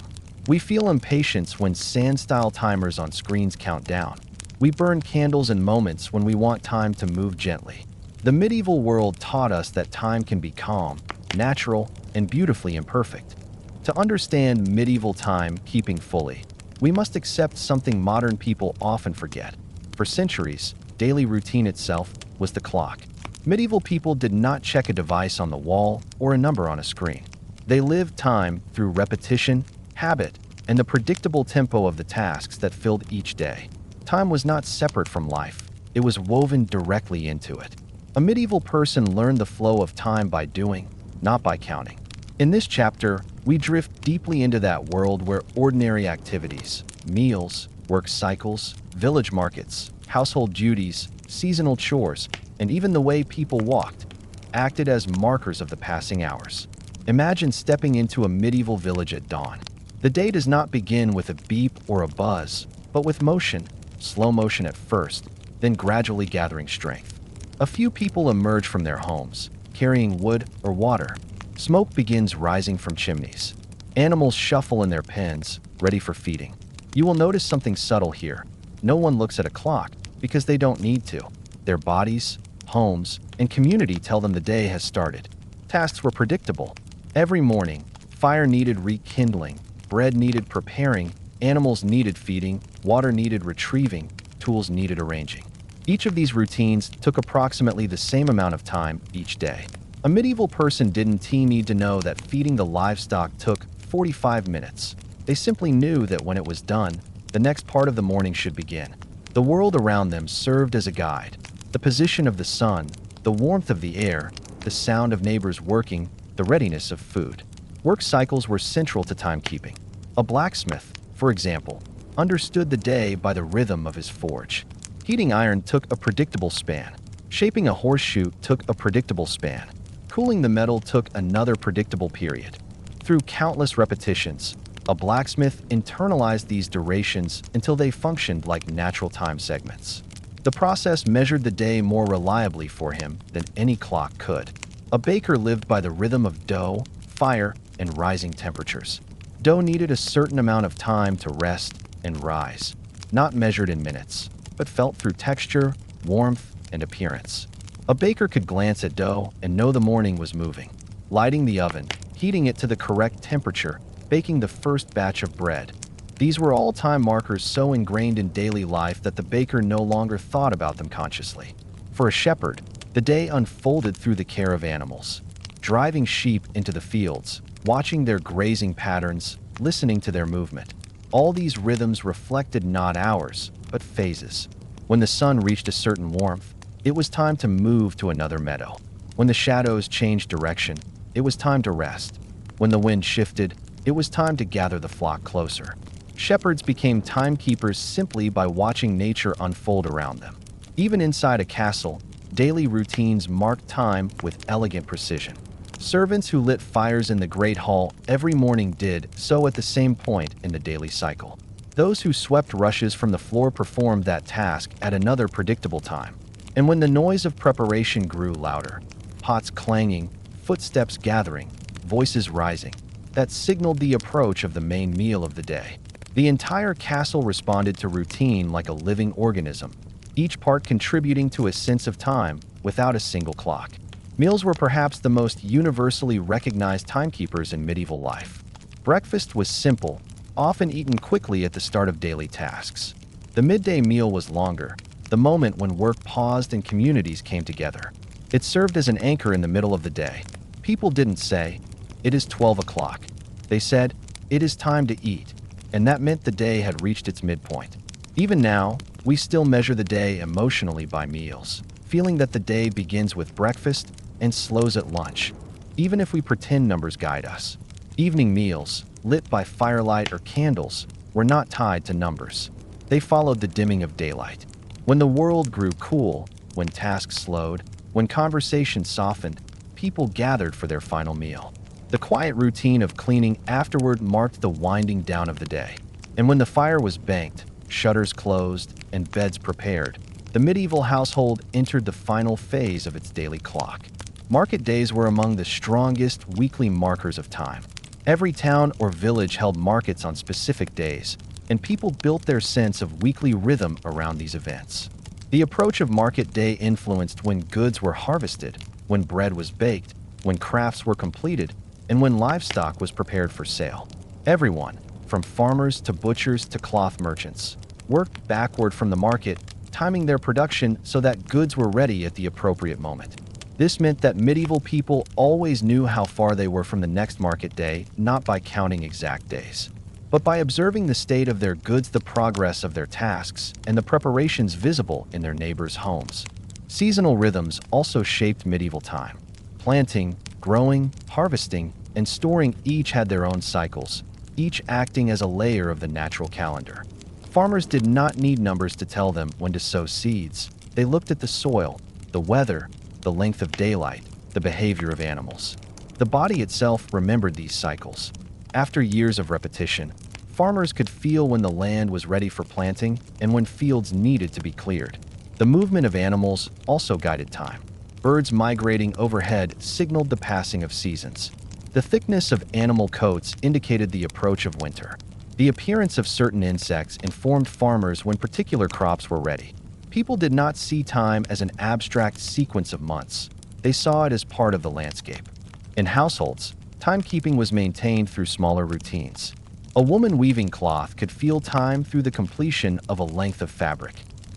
We feel impatience when sand-style timers on screens count down. We burn candles in moments when we want time to move gently. The medieval world taught us that time can be calm, natural, and beautifully imperfect. To understand medieval time keeping fully, we must accept something modern people often forget. For centuries, daily routine itself was the clock. Medieval people did not check a device on the wall or a number on a screen. They lived time through repetition, habit, and the predictable tempo of the tasks that filled each day. Time was not separate from life. It was woven directly into it. A medieval person learned the flow of time by doing, not by counting. In this chapter, we drift deeply into that world where ordinary activities, meals, work cycles, village markets, household duties, seasonal chores, and even the way people walked, acted as markers of the passing hours. Imagine stepping into a medieval village at dawn. The day does not begin with a beep or a buzz, but with motion, slow motion at first, then gradually gathering strength. A few people emerge from their homes, carrying wood or water. Smoke begins rising from chimneys. Animals shuffle in their pens, ready for feeding. You will notice something subtle here. No one looks at a clock because they don't need to. Their bodies, homes, and community tell them the day has started. Tasks were predictable. Every morning, fire needed rekindling, bread needed preparing, animals needed feeding, water needed retrieving, tools needed arranging. Each of these routines took approximately the same amount of time each day. A medieval person didn't need to know that feeding the livestock took 45 minutes. They simply knew that when it was done, the next part of the morning should begin. The world around them served as a guide. The position of the sun, the warmth of the air, the sound of neighbors working, the readiness of food. Work cycles were central to timekeeping. A blacksmith, for example, understood the day by the rhythm of his forge. Heating iron took a predictable span. Shaping a horseshoe took a predictable span. Cooling the metal took another predictable period. Through countless repetitions, a blacksmith internalized these durations until they functioned like natural time segments. The process measured the day more reliably for him than any clock could. A baker lived by the rhythm of dough, fire, and rising temperatures. Dough needed a certain amount of time to rest and rise, not measured in minutes, but felt through texture, warmth, and appearance. A baker could glance at dough and know the morning was moving. Lighting the oven, heating it to the correct temperature, baking the first batch of bread. These were all time markers so ingrained in daily life that the baker no longer thought about them consciously. For a shepherd, the day unfolded through the care of animals. Driving sheep into the fields, watching their grazing patterns, listening to their movement. All these rhythms reflected not hours, but phases. When the sun reached a certain warmth, it was time to move to another meadow. When the shadows changed direction, it was time to rest. When the wind shifted, it was time to gather the flock closer. Shepherds became timekeepers simply by watching nature unfold around them. Even inside a castle, daily routines marked time with elegant precision. Servants who lit fires in the great hall every morning did so at the same point in the daily cycle. Those who swept rushes from the floor performed that task at another predictable time. And when the noise of preparation grew louder, pots clanging, footsteps gathering, voices rising, that signaled the approach of the main meal of the day. The entire castle responded to routine like a living organism, each part contributing to a sense of time without a single clock. Meals were perhaps the most universally recognized timekeepers in medieval life. Breakfast was simple, often eaten quickly at the start of daily tasks. The midday meal was longer, the moment when work paused and communities came together. It served as an anchor in the middle of the day. People didn't say, "It is 12 o'clock." They said, "It is time to eat," and that meant the day had reached its midpoint. Even now, we still measure the day emotionally by meals, feeling that the day begins with breakfast and slows at lunch, even if we pretend numbers guide us. Evening meals, lit by firelight or candles, were not tied to numbers. They followed the dimming of daylight. When the world grew cool, when tasks slowed, when conversation softened, people gathered for their final meal. The quiet routine of cleaning afterward marked the winding down of the day. And when the fire was banked, shutters closed, and beds prepared, the medieval household entered the final phase of its daily clock. Market days were among the strongest weekly markers of time. Every town or village held markets on specific days, and people built their sense of weekly rhythm around these events. The approach of market day influenced when goods were harvested, when bread was baked, when crafts were completed, and when livestock was prepared for sale. Everyone, from farmers to butchers to cloth merchants, worked backward from the market, timing their production so that goods were ready at the appropriate moment. This meant that medieval people always knew how far they were from the next market day, not by counting exact days, but by observing the state of their goods, the progress of their tasks, and the preparations visible in their neighbors' homes. Seasonal rhythms also shaped medieval time. Planting, growing, harvesting, and storing each had their own cycles, each acting as a layer of the natural calendar. Farmers did not need numbers to tell them when to sow seeds. They looked at the soil, the weather, the length of daylight, the behavior of animals. The body itself remembered these cycles. After years of repetition, farmers could feel when the land was ready for planting and when fields needed to be cleared. The movement of animals also guided time. Birds migrating overhead signaled the passing of seasons. The thickness of animal coats indicated the approach of winter. The appearance of certain insects informed farmers when particular crops were ready. People did not see time as an abstract sequence of months. They saw it as part of the landscape. In households, timekeeping was maintained through smaller routines. A woman weaving cloth could feel time through the completion of a length of fabric.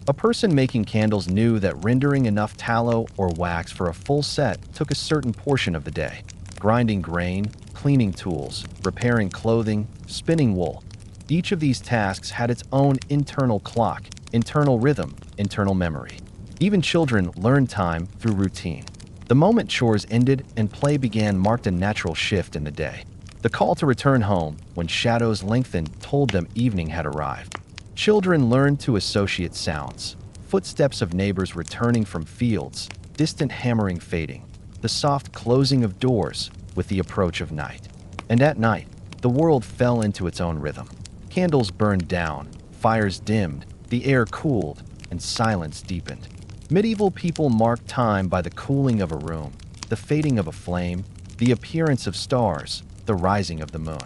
A person making candles knew that rendering enough tallow or wax for a full set took a certain portion of the day. Grinding grain, cleaning tools, repairing clothing, spinning wool. Each of these tasks had its own internal clock, internal rhythm, internal memory. Even children learned time through routine. The moment chores ended and play began marked a natural shift in the day. The call to return home, when shadows lengthened, told them evening had arrived. Children learned to associate sounds. Footsteps of neighbors returning from fields, distant hammering fading, the soft closing of doors with the approach of night. And at night, the world fell into its own rhythm. Candles burned down, fires dimmed, the air cooled, and silence deepened. Medieval people marked time by the cooling of a room, the fading of a flame, the appearance of stars, the rising of the moon.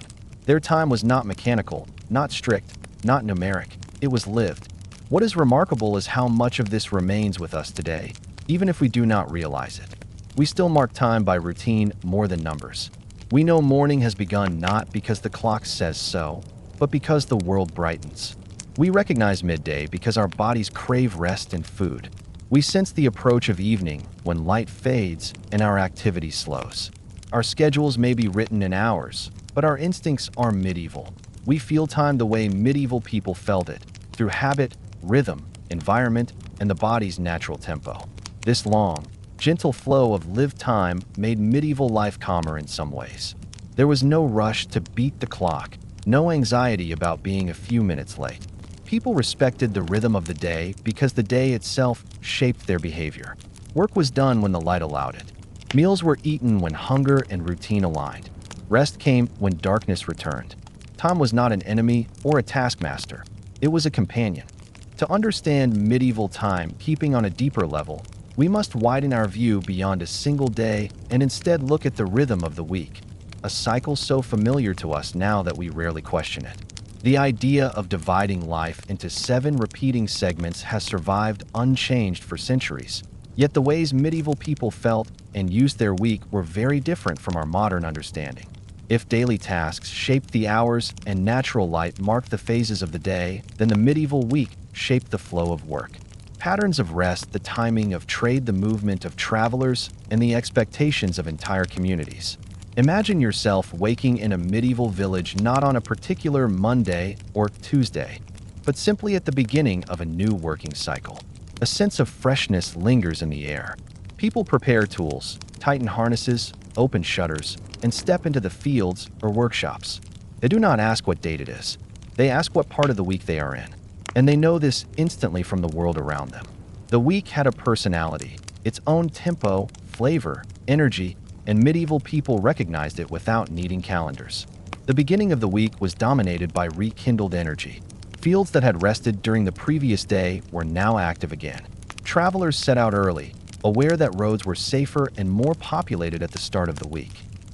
Their time was not mechanical, not strict, not numeric. It was lived. What is remarkable is how much of this remains with us today, even if we do not realize it. We still mark time by routine more than numbers. We know morning has begun not because the clock says so, but because the world brightens. We recognize midday because our bodies crave rest and food. We sense the approach of evening when light fades and our activity slows. Our schedules may be written in hours, but our instincts are medieval. We feel time the way medieval people felt it, through habit, rhythm, environment, and the body's natural tempo. This long, gentle flow of lived time made medieval life calmer in some ways. There was no rush to beat the clock, no anxiety about being a few minutes late. People respected the rhythm of the day because the day itself shaped their behavior. Work was done when the light allowed it. Meals were eaten when hunger and routine aligned. Rest came when darkness returned. Time was not an enemy or a taskmaster. It was a companion. To understand medieval time keeping on a deeper level, we must widen our view beyond a single day and instead look at the rhythm of the week, a cycle so familiar to us now that we rarely question it. The idea of dividing life into 7 repeating segments has survived unchanged for centuries. Yet the ways medieval people felt and used their week were very different from our modern understanding. If daily tasks shaped the hours and natural light marked the phases of the day, then the medieval week shaped the flow of work. Patterns of rest, the timing of trade, the movement of travelers, and the expectations of entire communities. Imagine yourself waking in a medieval village not on a particular Monday or Tuesday, but simply at the beginning of a new working cycle. A sense of freshness lingers in the air. People prepare tools, tighten harnesses, open shutters, and step into the fields or workshops. They do not ask what date it is. They ask what part of the week they are in. And they know this instantly from the world around them. The week had a personality, its own tempo, flavor, energy, and medieval people recognized it without needing calendars. The beginning of the week was dominated by rekindled energy. Fields that had rested during the previous day were now active again. Travelers set out early, aware that roads were safer and more populated at the start of the week.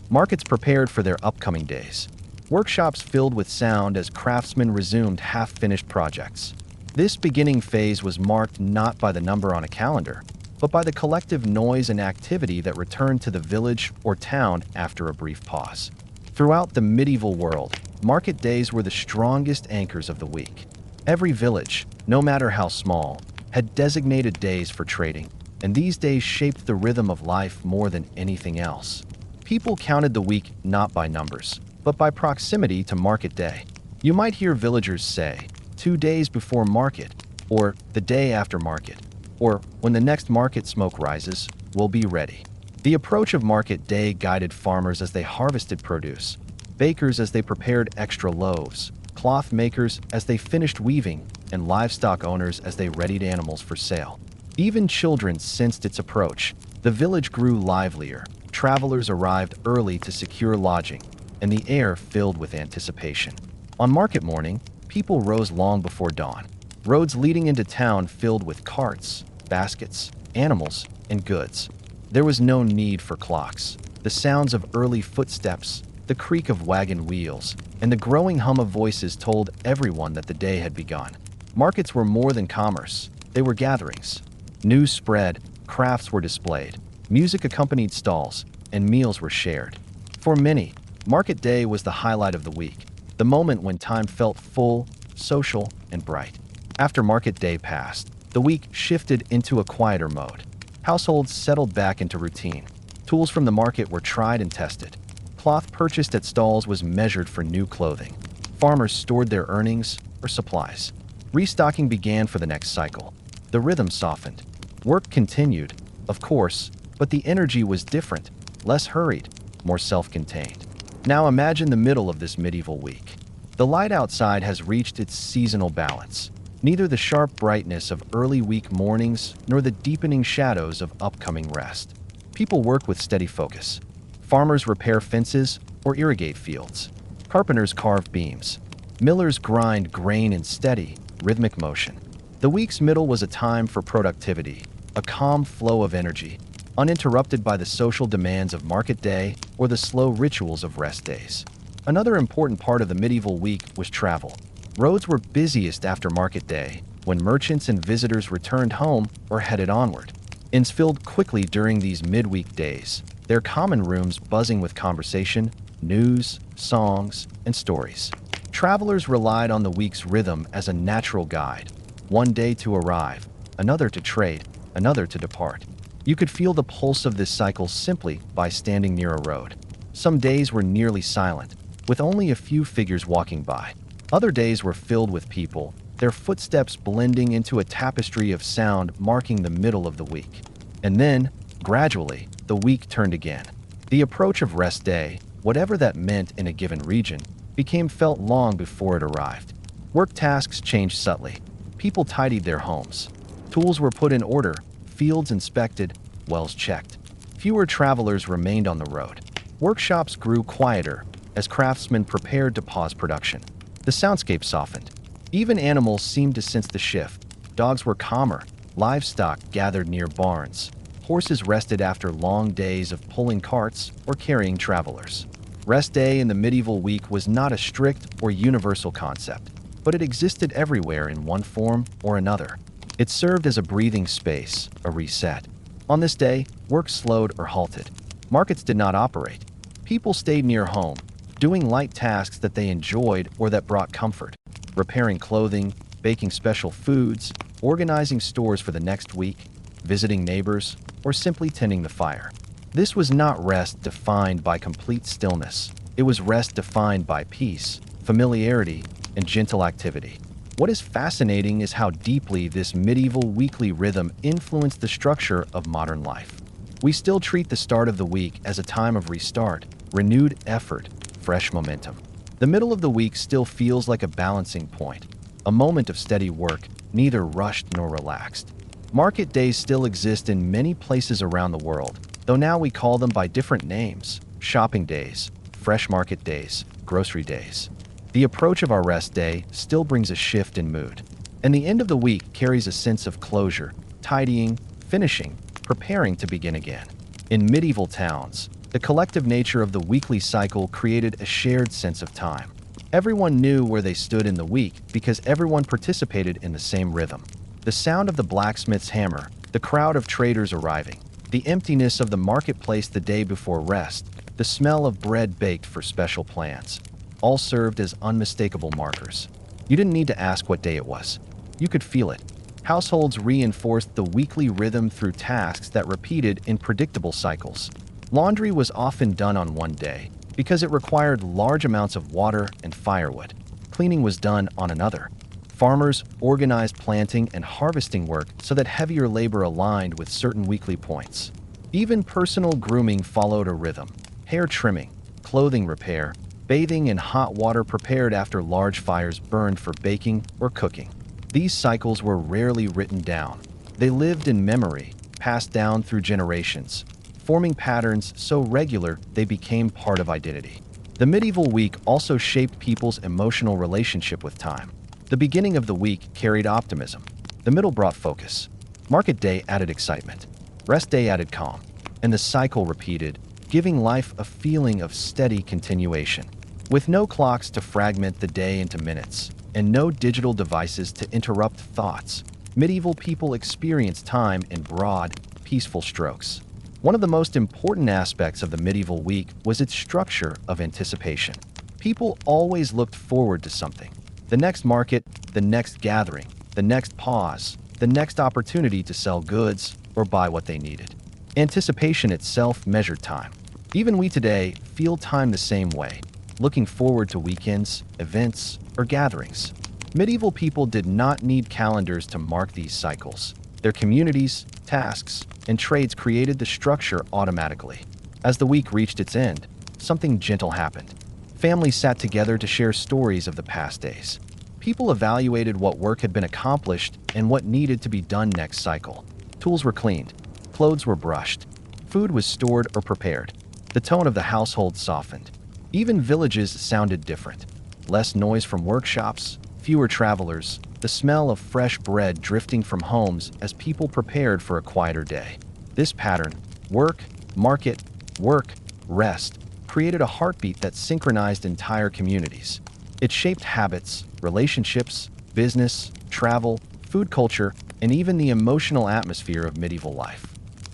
Markets prepared for their upcoming days. Workshops filled with sound as craftsmen resumed half-finished projects. This beginning phase was marked not by the number on a calendar, but by the collective noise and activity that returned to the village or town after a brief pause. Throughout the medieval world, market days were the strongest anchors of the week. Every village, no matter how small, had designated days for trading, and these days shaped the rhythm of life more than anything else. People counted the week not by numbers, but by proximity to market day. You might hear villagers say, 2 days before market, or the day after market, or when the next market smoke rises, we'll be ready. The approach of market day guided farmers as they harvested produce, bakers as they prepared extra loaves, cloth makers as they finished weaving, and livestock owners as they readied animals for sale. Even children sensed its approach. The village grew livelier. Travelers arrived early to secure lodging, and the air filled with anticipation. On market morning, people rose long before dawn. Roads leading into town filled with carts, baskets, animals, and goods. There was no need for clocks. The sounds of early footsteps, the creak of wagon wheels, and the growing hum of voices told everyone that the day had begun. Markets were more than commerce. They were gatherings. News spread, crafts were displayed, music accompanied stalls, and meals were shared. For many, market day was the highlight of the week, the moment when time felt full, social, and bright. After market day passed, the week shifted into a quieter mode. Households settled back into routine. Tools from the market were tried and tested. Cloth purchased at stalls was measured for new clothing. Farmers stored their earnings or supplies. Restocking began for the next cycle. The rhythm softened. Work continued, of course, but the energy was different, less hurried, more self-contained. Now imagine the middle of this medieval week. The light outside has reached its seasonal balance. Neither the sharp brightness of early week mornings nor the deepening shadows of upcoming rest. People work with steady focus. Farmers repair fences or irrigate fields. Carpenters carve beams. Millers grind grain in steady, rhythmic motion. The week's middle was a time for productivity, a calm flow of energy, uninterrupted by the social demands of market day or the slow rituals of rest days. Another important part of the medieval week was travel. Roads were busiest after market day, when merchants and visitors returned home or headed onward. Inns filled quickly during these midweek days, their common rooms buzzing with conversation, news, songs, and stories. Travelers relied on the week's rhythm as a natural guide. One day to arrive, another to trade, another to depart. You could feel the pulse of this cycle simply by standing near a road. Some days were nearly silent, with only a few figures walking by. Other days were filled with people, their footsteps blending into a tapestry of sound marking the middle of the week. And then, gradually, the week turned again. The approach of rest day, whatever that meant in a given region, became felt long before it arrived. Work tasks changed subtly. People tidied their homes. Tools were put in order, fields inspected, wells checked. Fewer travelers remained on the road. Workshops grew quieter as craftsmen prepared to pause production. The soundscape softened. Even animals seemed to sense the shift. Dogs were calmer. Livestock gathered near barns. Horses rested after long days of pulling carts or carrying travelers. Rest day in the medieval week was not a strict or universal concept, but it existed everywhere in one form or another. It served as a breathing space, a reset. On this day, work slowed or halted. Markets did not operate. People stayed near home, doing light tasks that they enjoyed or that brought comfort. Repairing clothing, baking special foods, organizing stores for the next week, visiting neighbors, or simply tending the fire. This was not rest defined by complete stillness. It was rest defined by peace, familiarity, and gentle activity. What is fascinating is how deeply this medieval weekly rhythm influenced the structure of modern life. We still treat the start of the week as a time of restart, renewed effort, fresh momentum. The middle of the week still feels like a balancing point, a moment of steady work, neither rushed nor relaxed. Market days still exist in many places around the world, though now we call them by different names: shopping days, fresh market days, grocery days. The approach of our rest day still brings a shift in mood, and the end of the week carries a sense of closure, tidying, finishing, preparing to begin again. In medieval towns, the collective nature of the weekly cycle created a shared sense of time. Everyone knew where they stood in the week because everyone participated in the same rhythm. The sound of the blacksmith's hammer, the crowd of traders arriving, the emptiness of the marketplace the day before rest, the smell of bread baked for special plans, all served as unmistakable markers. You didn't need to ask what day it was. You could feel it. Households reinforced the weekly rhythm through tasks that repeated in predictable cycles. Laundry was often done on one day because it required large amounts of water and firewood. Cleaning was done on another. Farmers organized planting and harvesting work so that heavier labor aligned with certain weekly points. Even personal grooming followed a rhythm: hair trimming, clothing repair, bathing in hot water prepared after large fires burned for baking or cooking. These cycles were rarely written down. They lived in memory, passed down through generations, forming patterns so regular they became part of identity. The medieval week also shaped people's emotional relationship with time. The beginning of the week carried optimism. The middle brought focus. Market day added excitement. Rest day added calm. and the cycle repeated, giving life a feeling of steady continuation. With no clocks to fragment the day into minutes, and no digital devices to interrupt thoughts, medieval people experienced time in broad, peaceful strokes. One of the most important aspects of the medieval week was its structure of anticipation. People always looked forward to something. The next market, the next gathering, the next pause, the next opportunity to sell goods or buy what they needed. Anticipation itself measured time. Even we today feel time the same way, looking forward to weekends, events, or gatherings. Medieval people did not need calendars to mark these cycles. Their communities, tasks, and trades created the structure automatically. As the week reached its end, something gentle happened. Families sat together to share stories of the past days. People evaluated what work had been accomplished and what needed to be done next cycle. Tools were cleaned, clothes were brushed, food was stored or prepared. The tone of the household softened. Even villages sounded different. Less noise from workshops, fewer travelers, the smell of fresh bread drifting from homes as people prepared for a quieter day. This pattern, work, market, work, rest, created a heartbeat that synchronized entire communities. It shaped habits, relationships, business, travel, food culture, and even the emotional atmosphere of medieval life.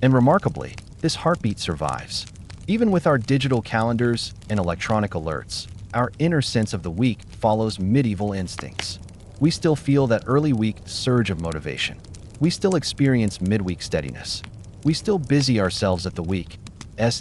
And remarkably, this heartbeat survives. Even with our digital calendars and electronic alerts, our inner sense of the week follows medieval instincts. We still feel that early week surge of motivation. We still experience midweek steadiness. We still busy ourselves at the week's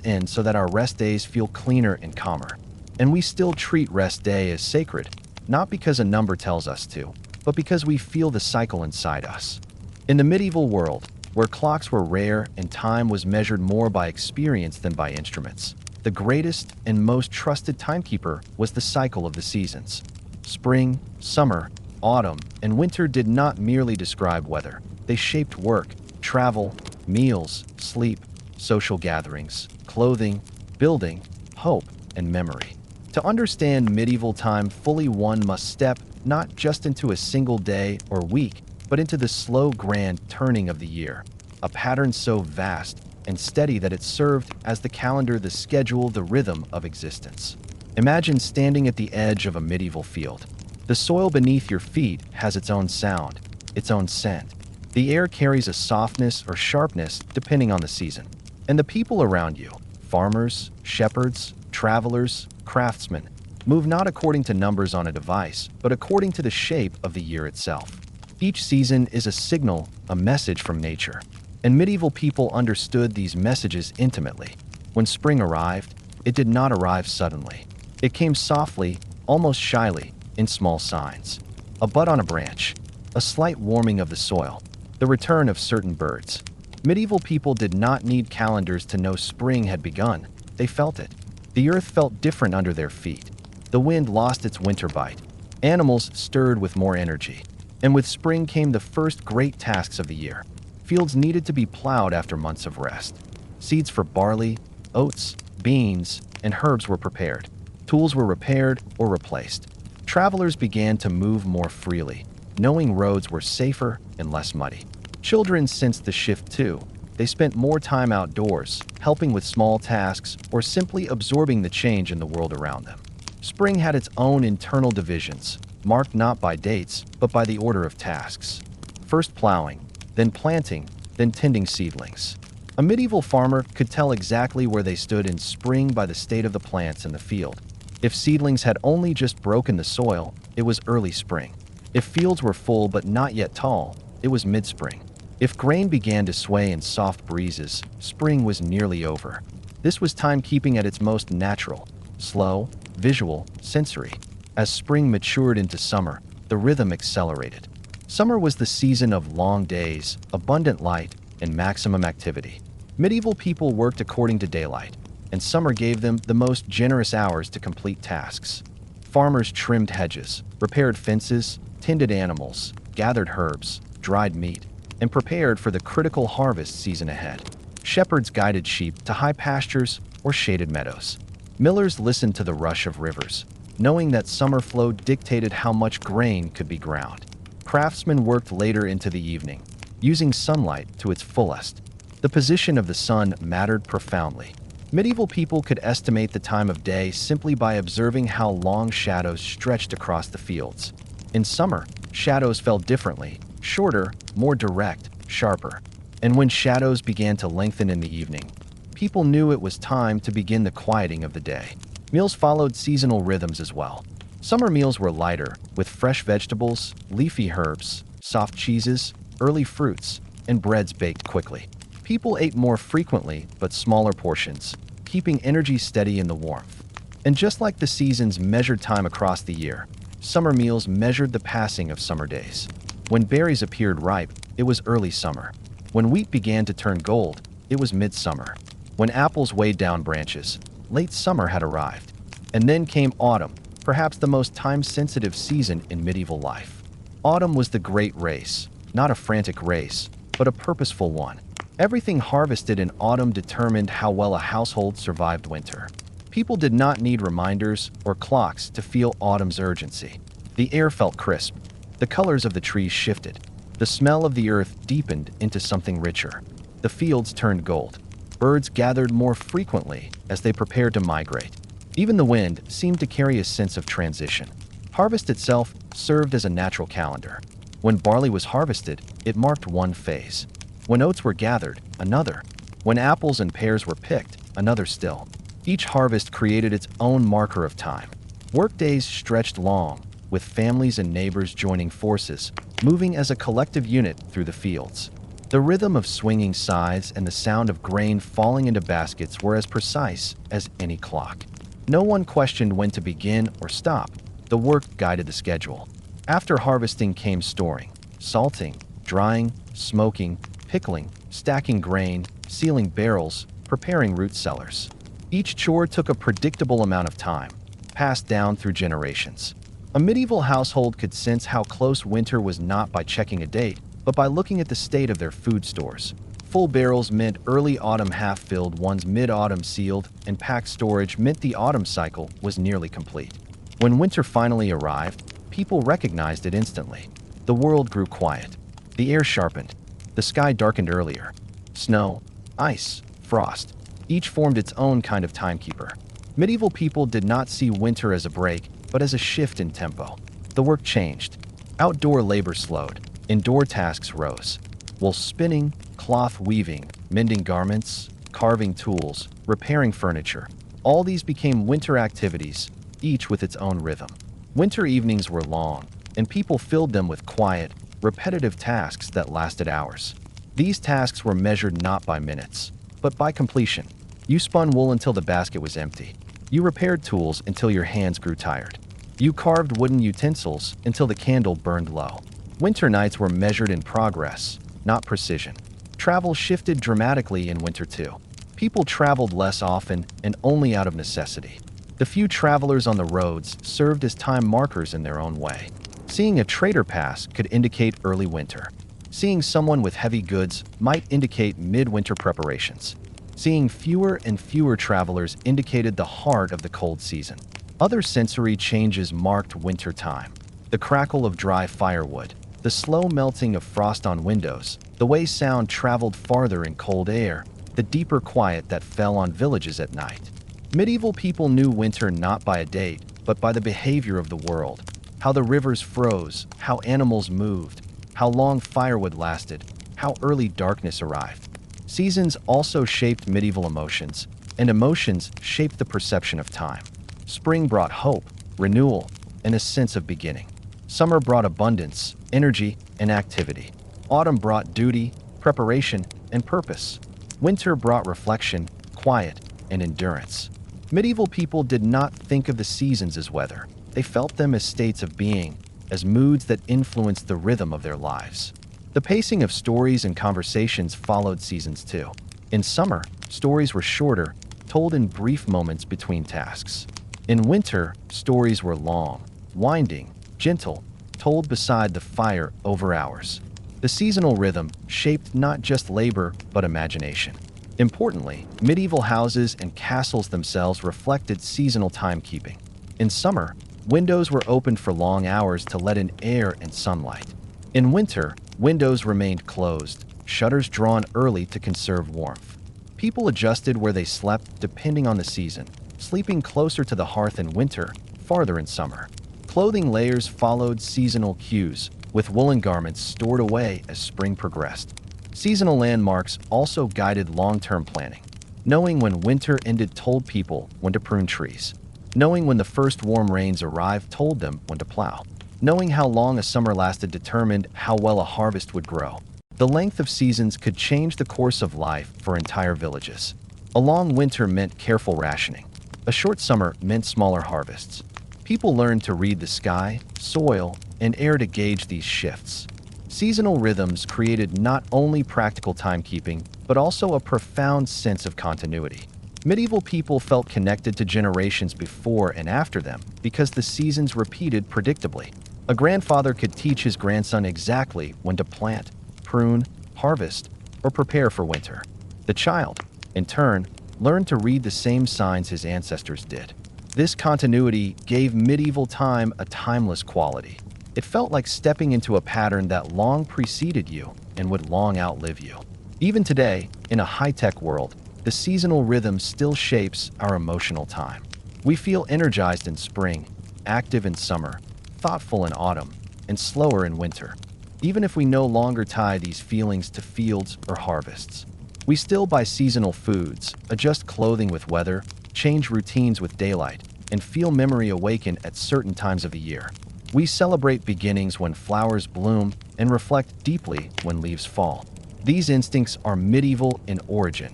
end so that our rest days feel cleaner and calmer. And we still treat rest day as sacred, not because a number tells us to, but because we feel the cycle inside us. In the medieval world, where clocks were rare and time was measured more by experience than by instruments, the greatest and most trusted timekeeper was the cycle of the seasons. Spring, summer, autumn, and winter did not merely describe weather. They shaped work, travel, meals, sleep, social gatherings, clothing, building, hope, and memory. To understand medieval time fully, one must step not just into a single day or week, but into the slow, grand turning of the year, a pattern so vast and steady that it served as the calendar, the schedule, the rhythm of existence. Imagine standing at the edge of a medieval field. The soil beneath your feet has its own sound, its own scent. The air carries a softness or sharpness depending on the season. And the people around you, farmers, shepherds, travelers, craftsmen, move not according to numbers on a device, but according to the shape of the year itself. Each season is a signal, a message from nature. And medieval people understood these messages intimately. When spring arrived, it did not arrive suddenly. It came softly, almost shyly, in small signs. A bud on a branch, a slight warming of the soil, the return of certain birds. Medieval people did not need calendars to know spring had begun. They felt it. The earth felt different under their feet. The wind lost its winter bite. Animals stirred with more energy. And with spring came the first great tasks of the year. Fields needed to be plowed after months of rest. Seeds for barley, oats, beans, and herbs were prepared. Tools were repaired or replaced. Travelers began to move more freely, knowing roads were safer and less muddy. Children sensed the shift too. They spent more time outdoors, helping with small tasks or simply absorbing the change in the world around them. Spring had its own internal divisions, marked not by dates, but by the order of tasks. First plowing, then planting, then tending seedlings. A medieval farmer could tell exactly where they stood in spring by the state of the plants in the field. If seedlings had only just broken the soil, it was early spring. If fields were full but not yet tall, it was mid-spring. If grain began to sway in soft breezes, spring was nearly over. This was timekeeping at its most natural, slow, visual, sensory. As spring matured into summer, the rhythm accelerated. Summer was the season of long days, abundant light, and maximum activity. Medieval people worked according to daylight, and summer gave them the most generous hours to complete tasks. Farmers trimmed hedges, repaired fences, tended animals, gathered herbs, dried meat, and prepared for the critical harvest season ahead. Shepherds guided sheep to high pastures or shaded meadows. Millers listened to the rush of rivers, knowing that summer flow dictated how much grain could be ground. Craftsmen worked later into the evening, using sunlight to its fullest. The position of the sun mattered profoundly. Medieval people could estimate the time of day simply by observing how long shadows stretched across the fields. In summer, shadows fell differently, shorter, more direct, sharper. And when shadows began to lengthen in the evening, people knew it was time to begin the quieting of the day. Meals followed seasonal rhythms as well. Summer meals were lighter, with fresh vegetables, leafy herbs, soft cheeses, early fruits, and breads baked quickly. People ate more frequently, but smaller portions, keeping energy steady in the warmth. And just like the seasons measured time across the year, summer meals measured the passing of summer days. When berries appeared ripe, it was early summer. When wheat began to turn gold, it was midsummer. When apples weighed down branches, late summer had arrived. And then came autumn, perhaps the most time-sensitive season in medieval life. Autumn was the great race, not a frantic race, but a purposeful one. Everything harvested in autumn determined how well a household survived winter. People did not need reminders or clocks to feel autumn's urgency. The air felt crisp. The colors of the trees shifted. The smell of the earth deepened into something richer. The fields turned gold. Birds gathered more frequently as they prepared to migrate. Even the wind seemed to carry a sense of transition. Harvest itself served as a natural calendar. When barley was harvested, it marked one phase. When oats were gathered, another. When apples and pears were picked, another still. Each harvest created its own marker of time. Workdays stretched long, with families and neighbors joining forces, moving as a collective unit through the fields. The rhythm of swinging scythes and the sound of grain falling into baskets were as precise as any clock. No one questioned when to begin or stop. The work guided the schedule. After harvesting came storing, salting, drying, smoking, pickling, stacking grain, sealing barrels, preparing root cellars. Each chore took a predictable amount of time, passed down through generations. A medieval household could sense how close winter was not by checking a date, but by looking at the state of their food stores. Full barrels meant early autumn half-filled ones, mid-autumn sealed, and packed storage meant the autumn cycle was nearly complete. When winter finally arrived, people recognized it instantly. The world grew quiet. The air sharpened. The sky darkened earlier. Snow, ice, frost, each formed its own kind of timekeeper. Medieval people did not see winter as a break, but as a shift in tempo. The work changed. Outdoor labor slowed. Indoor tasks rose. Wool spinning, cloth weaving, mending garments, carving tools, repairing furniture. All these became winter activities, each with its own rhythm. Winter evenings were long, and people filled them with quiet, repetitive tasks that lasted hours. These tasks were measured not by minutes, but by completion. You spun wool until the basket was empty. You repaired tools until your hands grew tired. You carved wooden utensils until the candle burned low. Winter nights were measured in progress, not precision. Travel shifted dramatically in winter too. People traveled less often and only out of necessity. The few travelers on the roads served as time markers in their own way. Seeing a trader pass could indicate early winter. Seeing someone with heavy goods might indicate midwinter preparations. Seeing fewer and fewer travelers indicated the heart of the cold season. Other sensory changes marked winter time. The crackle of dry firewood, the slow melting of frost on windows, the way sound traveled farther in cold air, the deeper quiet that fell on villages at night. Medieval people knew winter not by a date, but by the behavior of the world. How the rivers froze, how animals moved, how long firewood lasted, how early darkness arrived. Seasons also shaped medieval emotions, and emotions shaped the perception of time. Spring brought hope, renewal, and a sense of beginning. Summer brought abundance, energy, and activity. Autumn brought duty, preparation, and purpose. Winter brought reflection, quiet, and endurance. Medieval people did not think of the seasons as weather. They felt them as states of being, as moods that influenced the rhythm of their lives. The pacing of stories and conversations followed seasons too. In summer, stories were shorter, told in brief moments between tasks. In winter, stories were long, winding, gentle, told beside the fire over hours. The seasonal rhythm shaped not just labor, but imagination. Importantly, medieval houses and castles themselves reflected seasonal timekeeping. In summer, windows were opened for long hours to let in air and sunlight. In winter, Windows remained closed, shutters drawn early to conserve warmth. People adjusted where they slept depending on the season, sleeping closer to the hearth in winter, farther in summer. Clothing layers followed seasonal cues, with woolen garments stored away as spring progressed. Seasonal landmarks also guided long-term planning. Knowing when winter ended told people when to prune trees. Knowing when the first warm rains arrived told them when to plow. Knowing how long a summer lasted determined how well a harvest would grow. The length of seasons could change the course of life for entire villages. A long winter meant careful rationing. A short summer meant smaller harvests. People learned to read the sky, soil, and air to gauge these shifts. Seasonal rhythms created not only practical timekeeping, but also a profound sense of continuity. Medieval people felt connected to generations before and after them because the seasons repeated predictably. A grandfather could teach his grandson exactly when to plant, prune, harvest, or prepare for winter. The child, in turn, learned to read the same signs his ancestors did. This continuity gave medieval time a timeless quality. It felt like stepping into a pattern that long preceded you and would long outlive you. Even today, in a high-tech world, the seasonal rhythm still shapes our emotional time. We feel energized in spring, active in summer, thoughtful in autumn, and slower in winter. Even if we no longer tie these feelings to fields or harvests. We still buy seasonal foods, adjust clothing with weather, change routines with daylight, and feel memory awaken at certain times of the year. We celebrate beginnings when flowers bloom and reflect deeply when leaves fall. These instincts are medieval in origin,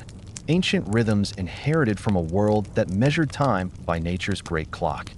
ancient rhythms inherited from a world that measured time by nature's great clock.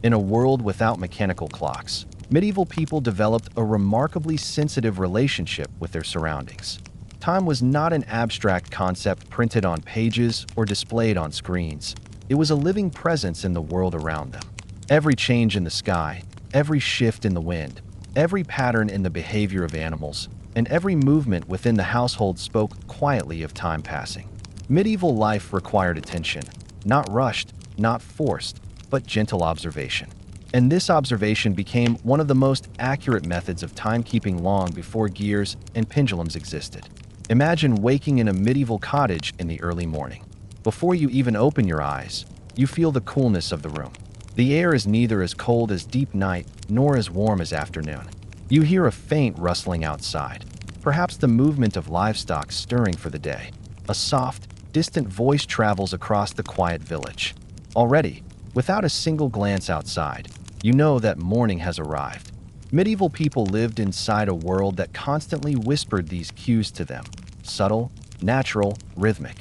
In a world without mechanical clocks, medieval people developed a remarkably sensitive relationship with their surroundings. Time was not an abstract concept printed on pages or displayed on screens. It was a living presence in the world around them. Every change in the sky, every shift in the wind, every pattern in the behavior of animals, and every movement within the household spoke quietly of time passing. Medieval life required attention, not rushed, not forced, but gentle observation. And this observation became one of the most accurate methods of timekeeping long before gears and pendulums existed. Imagine waking in a medieval cottage in the early morning. Before you even open your eyes, you feel the coolness of the room. The air is neither as cold as deep night nor as warm as afternoon. You hear a faint rustling outside, perhaps the movement of livestock stirring for the day. A soft, distant voice travels across the quiet village. Already, without a single glance outside, you know that morning has arrived. Medieval people lived inside a world that constantly whispered these cues to them, subtle, natural, rhythmic.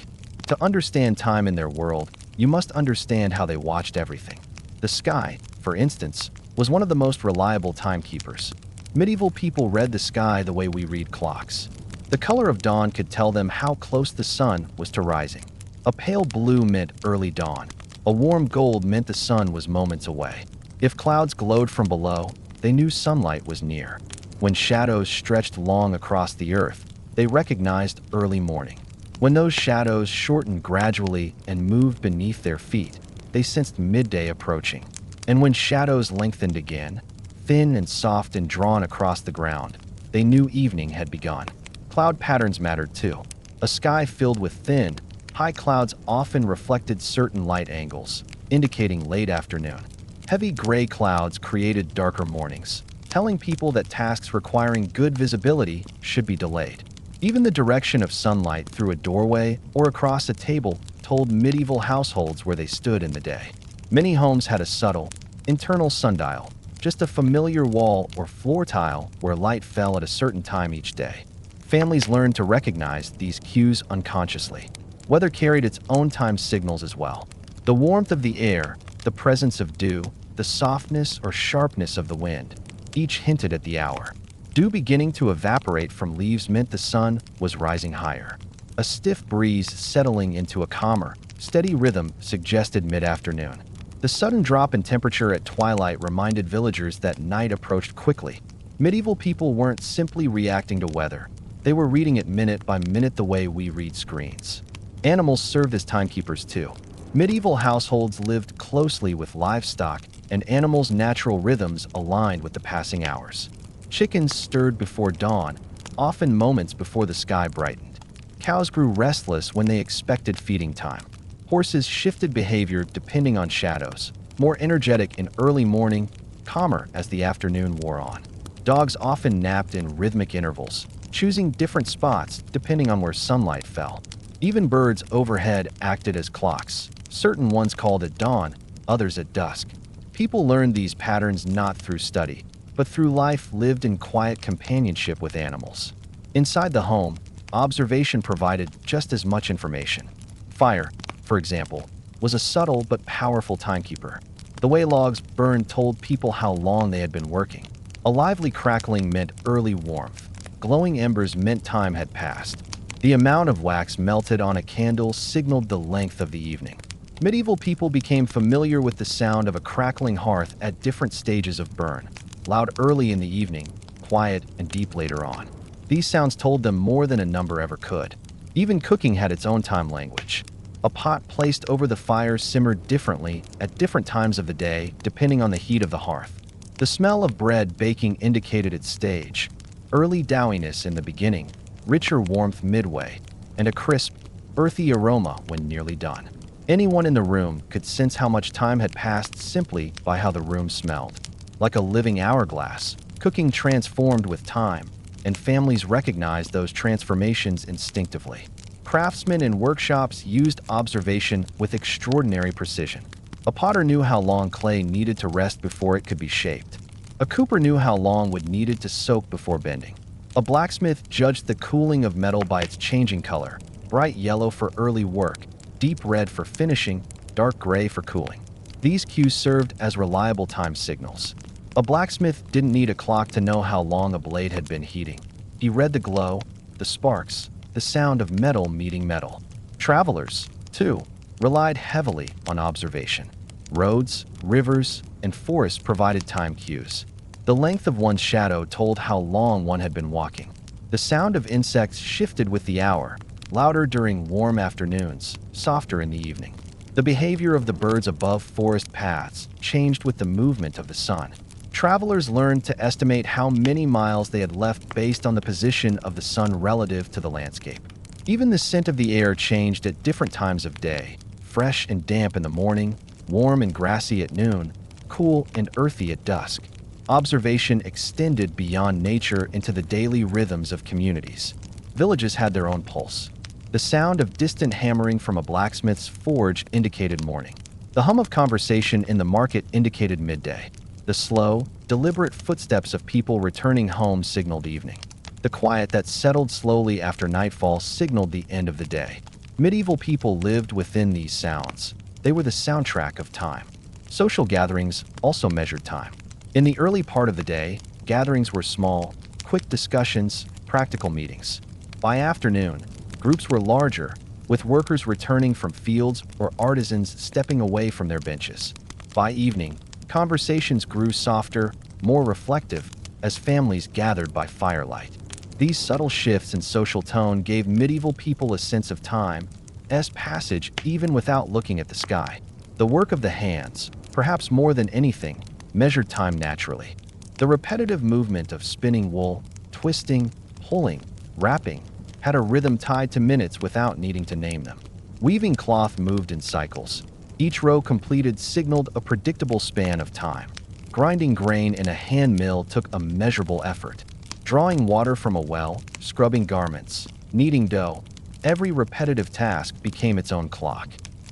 To understand time in their world, you must understand how they watched everything. The sky, for instance, was one of the most reliable timekeepers. Medieval people read the sky the way we read clocks. The color of dawn could tell them how close the sun was to rising. A pale blue meant early dawn. A warm gold meant the sun was moments away. If clouds glowed from below, they knew sunlight was near. When shadows stretched long across the earth, they recognized early morning. When those shadows shortened gradually and moved beneath their feet, they sensed midday approaching. And when shadows lengthened again, thin and soft and drawn across the ground, they knew evening had begun. Cloud patterns mattered too. A sky filled with thin, high clouds often reflected certain light angles, indicating late afternoon. Heavy gray clouds created darker mornings, telling people that tasks requiring good visibility should be delayed. Even the direction of sunlight through a doorway or across a table told medieval households where they stood in the day. Many homes had a subtle, internal sundial, just a familiar wall or floor tile where light fell at a certain time each day. Families learned to recognize these cues unconsciously. Weather carried its own time signals as well. The warmth of the air, the presence of dew, the softness or sharpness of the wind, each hinted at the hour. Dew beginning to evaporate from leaves meant the sun was rising higher. A stiff breeze settling into a calmer, steady rhythm suggested mid-afternoon. The sudden drop in temperature at twilight reminded villagers that night approached quickly. Medieval people weren't simply reacting to weather. They were reading it minute by minute the way we read screens. Animals served as timekeepers too. Medieval households lived closely with livestock, and animals' natural rhythms aligned with the passing hours. Chickens stirred before dawn, often moments before the sky brightened. Cows grew restless when they expected feeding time. Horses shifted behavior depending on shadows, more energetic in early morning, calmer as the afternoon wore on. Dogs often napped in rhythmic intervals, choosing different spots depending on where sunlight fell. Even birds overhead acted as clocks, certain ones called at dawn, others at dusk. People learned these patterns not through study, but through life lived in quiet companionship with animals. Inside the home, observation provided just as much information. Fire, for example, was a subtle but powerful timekeeper. The way logs burned told people how long they had been working. A lively crackling meant early warmth. Glowing embers meant time had passed. The amount of wax melted on a candle signaled the length of the evening. Medieval people became familiar with the sound of a crackling hearth at different stages of burn, loud early in the evening, quiet and deep later on. These sounds told them more than a number ever could. Even cooking had its own time language. A pot placed over the fire simmered differently at different times of the day, depending on the heat of the hearth. The smell of bread baking indicated its stage. Early dowiness in the beginning, richer warmth midway, and a crisp, earthy aroma when nearly done. Anyone in the room could sense how much time had passed simply by how the room smelled. Like a living hourglass, cooking transformed with time, and families recognized those transformations instinctively. Craftsmen in workshops used observation with extraordinary precision. A potter knew how long clay needed to rest before it could be shaped. A cooper knew how long wood needed to soak before bending. A blacksmith judged the cooling of metal by its changing color, bright yellow for early work, deep red for finishing, dark gray for cooling. These cues served as reliable time signals. A blacksmith didn't need a clock to know how long a blade had been heating. He read the glow, the sparks, the sound of metal meeting metal. Travelers, too, relied heavily on observation. Roads, rivers, and forests provided time cues. The length of one's shadow told how long one had been walking. The sound of insects shifted with the hour, louder during warm afternoons, softer in the evening. The behavior of the birds above forest paths changed with the movement of the sun. Travelers learned to estimate how many miles they had left based on the position of the sun relative to the landscape. Even the scent of the air changed at different times of day, fresh and damp in the morning, warm and grassy at noon, cool and earthy at dusk. Observation extended beyond nature into the daily rhythms of communities. Villages had their own pulse. The sound of distant hammering from a blacksmith's forge indicated morning. The hum of conversation in the market indicated midday. The slow, deliberate footsteps of people returning home signaled evening. The quiet that settled slowly after nightfall signaled the end of the day. Medieval people lived within these sounds. They were the soundtrack of time. Social gatherings also measured time. In the early part of the day, gatherings were small, quick discussions, practical meetings. By afternoon, groups were larger, with workers returning from fields or artisans stepping away from their benches. By evening, conversations grew softer, more reflective, as families gathered by firelight. These subtle shifts in social tone gave medieval people a sense of time as passage even without looking at the sky. The work of the hands, perhaps more than anything, measured time naturally. The repetitive movement of spinning wool, twisting, pulling, wrapping, had a rhythm tied to minutes without needing to name them. Weaving cloth moved in cycles. Each row completed signaled a predictable span of time. Grinding grain in a hand mill took a measurable effort. Drawing water from a well, scrubbing garments, kneading dough, every repetitive task became its own clock.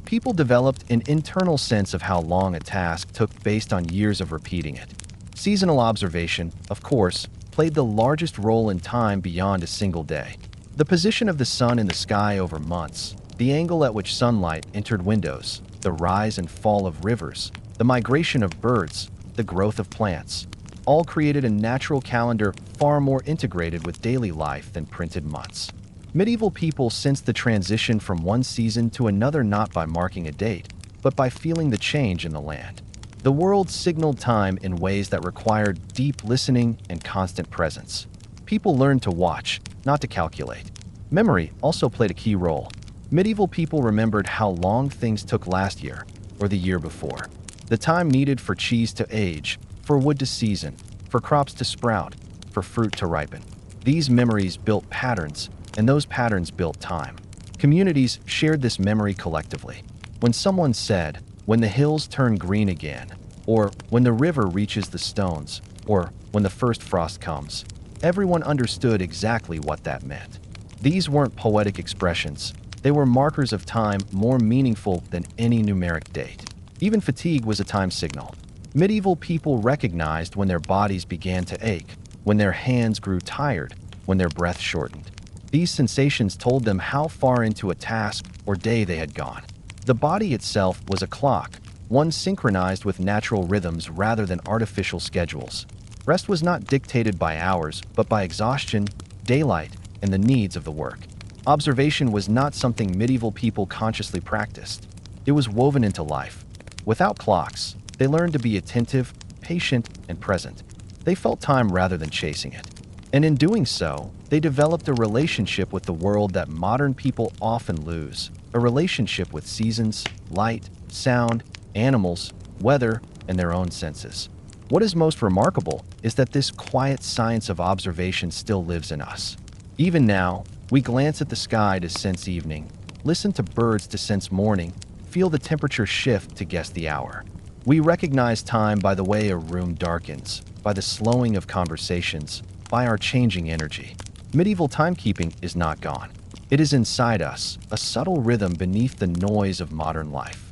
People developed an internal sense of how long a task took based on years of repeating it. Seasonal observation, of course, played the largest role in time beyond a single day. The position of the sun in the sky over months, the angle at which sunlight entered windows, the rise and fall of rivers, the migration of birds, the growth of plants, all created a natural calendar far more integrated with daily life than printed months. Medieval people sensed the transition from one season to another not by marking a date, but by feeling the change in the land. The world signaled time in ways that required deep listening and constant presence. People learned to watch, not to calculate. Memory also played a key role. Medieval people remembered how long things took last year or the year before. The time needed for cheese to age, for wood to season, for crops to sprout, for fruit to ripen. These memories built patterns, and those patterns built time. Communities shared this memory collectively. When someone said, "When the hills turn green again," or "When the river reaches the stones," or "When the first frost comes," everyone understood exactly what that meant. These weren't poetic expressions. They were markers of time more meaningful than any numeric date. Even fatigue was a time signal. Medieval people recognized when their bodies began to ache, when their hands grew tired, when their breath shortened. These sensations told them how far into a task or day they had gone. The body itself was a clock, one synchronized with natural rhythms rather than artificial schedules. Rest was not dictated by hours, but by exhaustion, daylight, and the needs of the work. Observation was not something medieval people consciously practiced. It was woven into life. Without clocks, they learned to be attentive, patient, and present. They felt time rather than chasing it. And in doing so, they developed a relationship with the world that modern people often lose. A relationship with seasons, light, sound, animals, weather, and their own senses. What is most remarkable is that this quiet science of observation still lives in us. Even now, we glance at the sky to sense evening, listen to birds to sense morning, feel the temperature shift to guess the hour. We recognize time by the way a room darkens, by the slowing of conversations, by our changing energy. Medieval timekeeping is not gone. It is inside us, a subtle rhythm beneath the noise of modern life.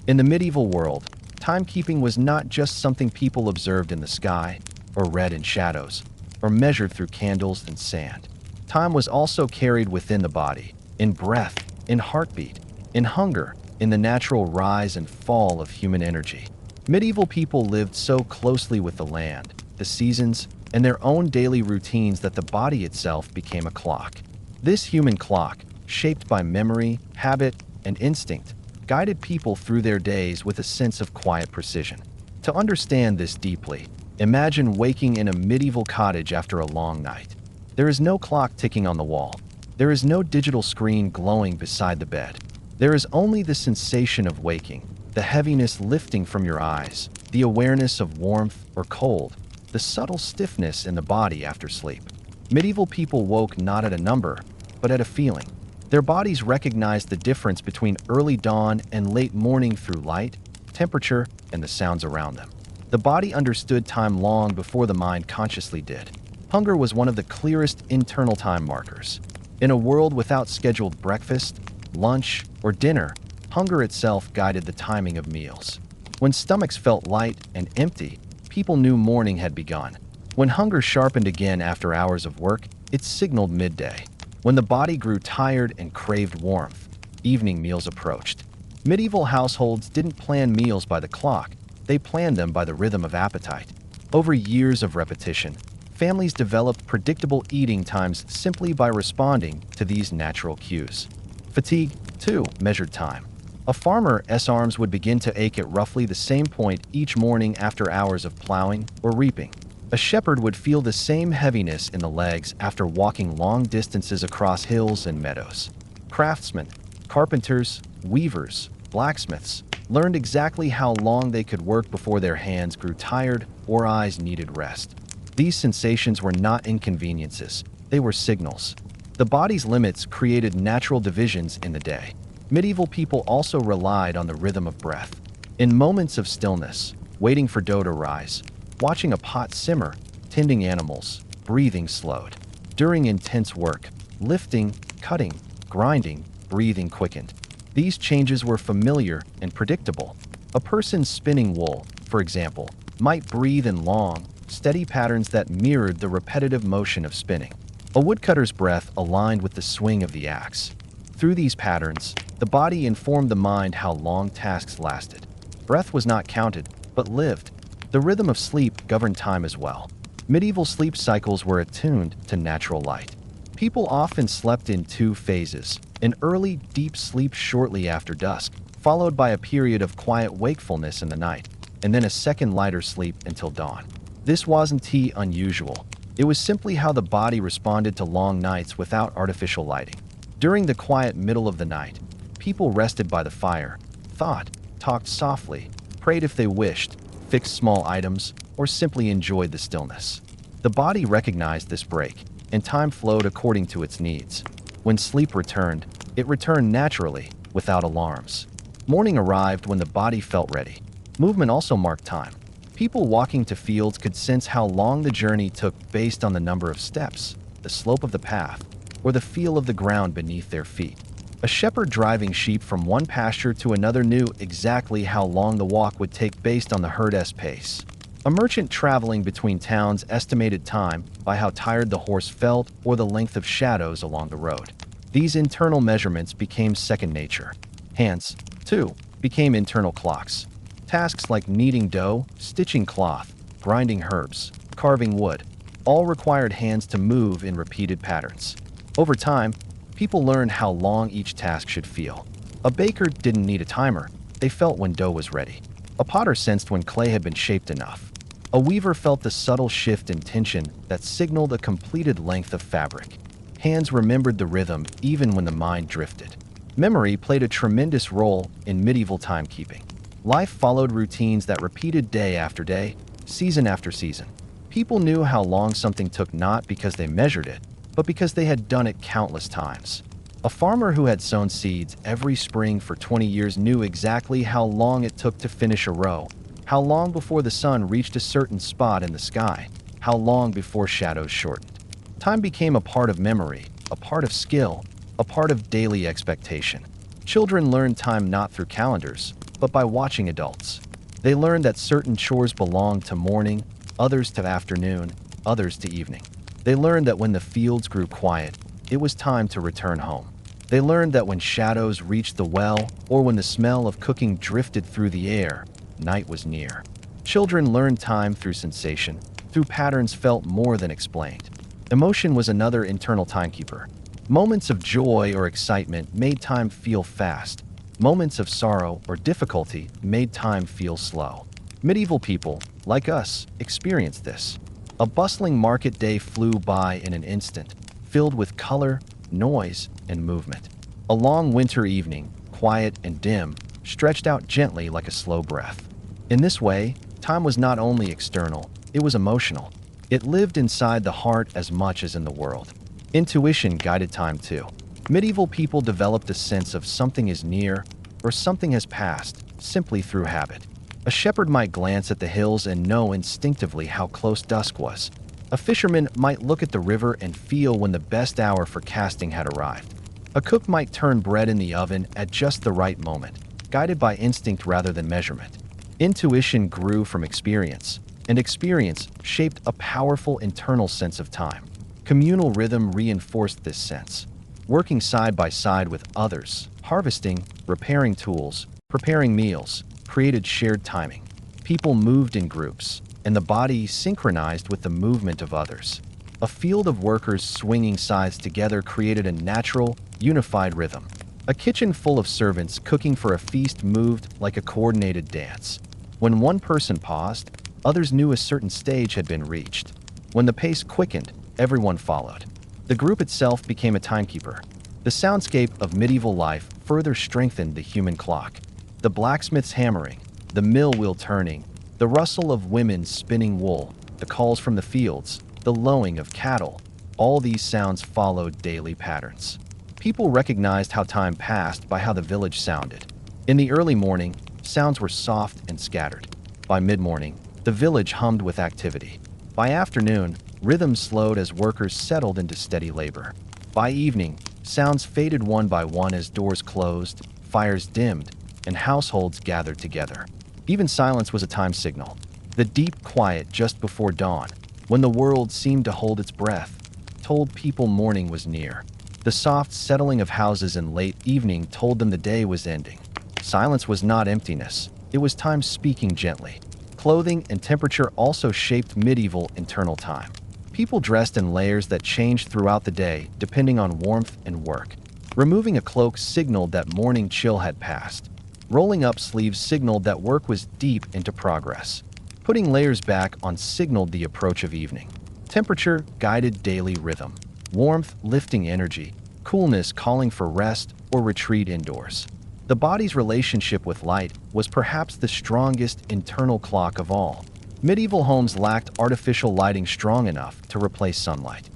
In the medieval world, timekeeping was not just something people observed in the sky, or read in shadows, or measured through candles and sand. Time was also carried within the body, in breath, in heartbeat, in hunger, in the natural rise and fall of human energy. Medieval people lived so closely with the land, the seasons, and their own daily routines that the body itself became a clock. This human clock, shaped by memory, habit, and instinct, guided people through their days with a sense of quiet precision. To understand this deeply, imagine waking in a medieval cottage after a long night. There is no clock ticking on the wall. There is no digital screen glowing beside the bed. There is only the sensation of waking, the heaviness lifting from your eyes, the awareness of warmth or cold, the subtle stiffness in the body after sleep. Medieval people woke not at a number, but at a feeling. Their bodies recognized the difference between early dawn and late morning through light, temperature, and the sounds around them. The body understood time long before the mind consciously did. Hunger was one of the clearest internal time markers. In a world without scheduled breakfast, lunch, or dinner, hunger itself guided the timing of meals. When stomachs felt light and empty, people knew morning had begun. When hunger sharpened again after hours of work, it signaled midday. When the body grew tired and craved warmth, evening meals approached. Medieval households didn't plan meals by the clock, they planned them by the rhythm of appetite. Over years of repetition, families developed predictable eating times simply by responding to these natural cues. Fatigue, too, measured time. A farmer's arms would begin to ache at roughly the same point each morning after hours of plowing or reaping. A shepherd would feel the same heaviness in the legs after walking long distances across hills and meadows. Craftsmen, carpenters, weavers, blacksmiths learned exactly how long they could work before their hands grew tired or eyes needed rest. These sensations were not inconveniences, they were signals. The body's limits created natural divisions in the day. Medieval people also relied on the rhythm of breath. In moments of stillness, waiting for dough to rise, watching a pot simmer, tending animals, breathing slowed. During intense work, lifting, cutting, grinding, breathing quickened. These changes were familiar and predictable. A person spinning wool, for example, might breathe in long, steady patterns that mirrored the repetitive motion of spinning. A woodcutter's breath aligned with the swing of the axe. Through these patterns, the body informed the mind how long tasks lasted. Breath was not counted, but lived. The rhythm of sleep governed time as well. Medieval sleep cycles were attuned to natural light. People often slept in two phases, an early, deep sleep shortly after dusk, followed by a period of quiet wakefulness in the night, and then a second lighter sleep until dawn. This wasn't unusual. It was simply how the body responded to long nights without artificial lighting. During the quiet middle of the night, people rested by the fire, thought, talked softly, prayed if they wished, fixed small items, or simply enjoyed the stillness. The body recognized this break. and time flowed according to its needs. When sleep returned, it returned naturally, without alarms. Morning arrived when the body felt ready. Movement also marked time. People walking to fields could sense how long the journey took based on the number of steps, the slope of the path, or the feel of the ground beneath their feet. A shepherd driving sheep from one pasture to another knew exactly how long the walk would take based on the herd's pace. A merchant traveling between towns estimated time by how tired the horse felt or the length of shadows along the road. These internal measurements became second nature. Hands, too, became internal clocks. Tasks like kneading dough, stitching cloth, grinding herbs, carving wood, all required hands to move in repeated patterns. Over time, people learned how long each task should feel. A baker didn't need a timer. They felt when dough was ready. A potter sensed when clay had been shaped enough. A weaver felt the subtle shift in tension that signaled a completed length of fabric. Hands remembered the rhythm even when the mind drifted. Memory played a tremendous role in medieval timekeeping. Life followed routines that repeated day after day, season after season. People knew how long something took not because they measured it, but because they had done it countless times. A farmer who had sown seeds every spring for 20 years knew exactly how long it took to finish a row, how long before the sun reached a certain spot in the sky, how long before shadows shortened. Time became a part of memory, a part of skill, a part of daily expectation. Children learned time not through calendars, but by watching adults. They learned that certain chores belonged to morning, others to afternoon, others to evening. They learned that when the fields grew quiet, it was time to return home. They learned that when shadows reached the well, or when the smell of cooking drifted through the air, night was near. Children learned time through sensation, through patterns felt more than explained. Emotion was another internal timekeeper. Moments of joy or excitement made time feel fast. Moments of sorrow or difficulty made time feel slow. Medieval people, like us, experienced this. A bustling market day flew by in an instant, filled with color, noise, and movement. A long winter evening, quiet and dim, stretched out gently like a slow breath. In this way, time was not only external, it was emotional. It lived inside the heart as much as in the world. Intuition guided time too. Medieval people developed a sense of something is near or something has passed simply through habit. A shepherd might glance at the hills and know instinctively how close dusk was. A fisherman might look at the river and feel when the best hour for casting had arrived. A cook might turn bread in the oven at just the right moment, guided by instinct rather than measurement. Intuition grew from experience, and experience shaped a powerful internal sense of time. Communal rhythm reinforced this sense. Working side by side with others, harvesting, repairing tools, preparing meals, created shared timing. People moved in groups, and the body synchronized with the movement of others. A field of workers swinging scythes together created a natural, unified rhythm. A kitchen full of servants cooking for a feast moved like a coordinated dance. When one person paused, others knew a certain stage had been reached. When the pace quickened, everyone followed. The group itself became a timekeeper. The soundscape of medieval life further strengthened the human clock. The blacksmith's hammering, the mill wheel turning, the rustle of women spinning wool, the calls from the fields, the lowing of cattle, all these sounds followed daily patterns. People recognized how time passed by how the village sounded. In the early morning, sounds were soft and scattered. By mid-morning, the village hummed with activity. By afternoon, rhythm slowed as workers settled into steady labor. By evening, sounds faded one by one as doors closed, fires dimmed, and households gathered together. Even silence was a time signal. The deep quiet just before dawn, when the world seemed to hold its breath, told people morning was near. The soft settling of houses in late evening told them the day was ending. Silence was not emptiness. It was time speaking gently. Clothing and temperature also shaped medieval internal time. People dressed in layers that changed throughout the day, depending on warmth and work. Removing a cloak signaled that morning chill had passed. Rolling up sleeves signaled that work was deep into progress. Putting layers back on signaled the approach of evening. Temperature guided daily rhythm. Warmth lifting energy. Coolness calling for rest or retreat indoors. The body's relationship with light was perhaps the strongest internal clock of all. Medieval homes lacked artificial lighting strong enough to replace sunlight.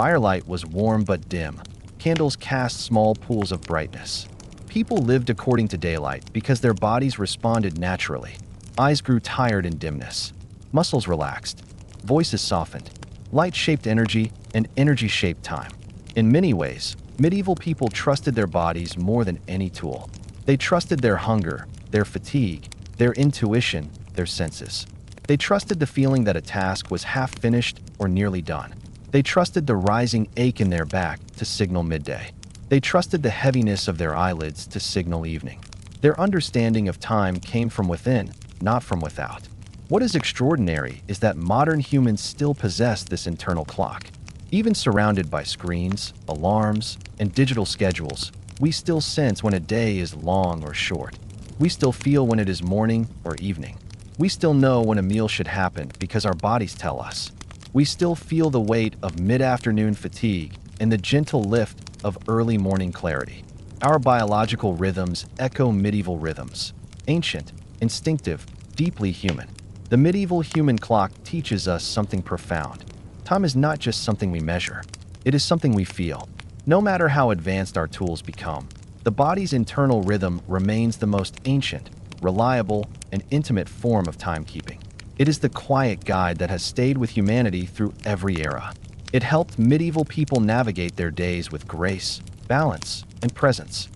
Firelight was warm but dim. Candles cast small pools of brightness. People lived according to daylight because their bodies responded naturally. Eyes grew tired in dimness. Muscles relaxed. Voices softened. Light shaped energy, and energy shaped time. In many ways, medieval people trusted their bodies more than any tool. They trusted their hunger, their fatigue, their intuition, their senses. They trusted the feeling that a task was half finished or nearly done. They trusted the rising ache in their back to signal midday. They trusted the heaviness of their eyelids to signal evening. Their understanding of time came from within, not from without. What is extraordinary is that modern humans still possess this internal clock. Even surrounded by screens, alarms, and digital schedules, we still sense when a day is long or short. We still feel when it is morning or evening. We still know when a meal should happen because our bodies tell us. We still feel the weight of mid-afternoon fatigue and the gentle lift of early morning clarity. Our biological rhythms echo medieval rhythms, ancient, instinctive, deeply human. The medieval human clock teaches us something profound. Time is not just something we measure. It is something we feel. No matter how advanced our tools become, the body's internal rhythm remains the most ancient, reliable, and intimate form of timekeeping. It is the quiet guide that has stayed with humanity through every era. It helped medieval people navigate their days with grace, balance, and presence.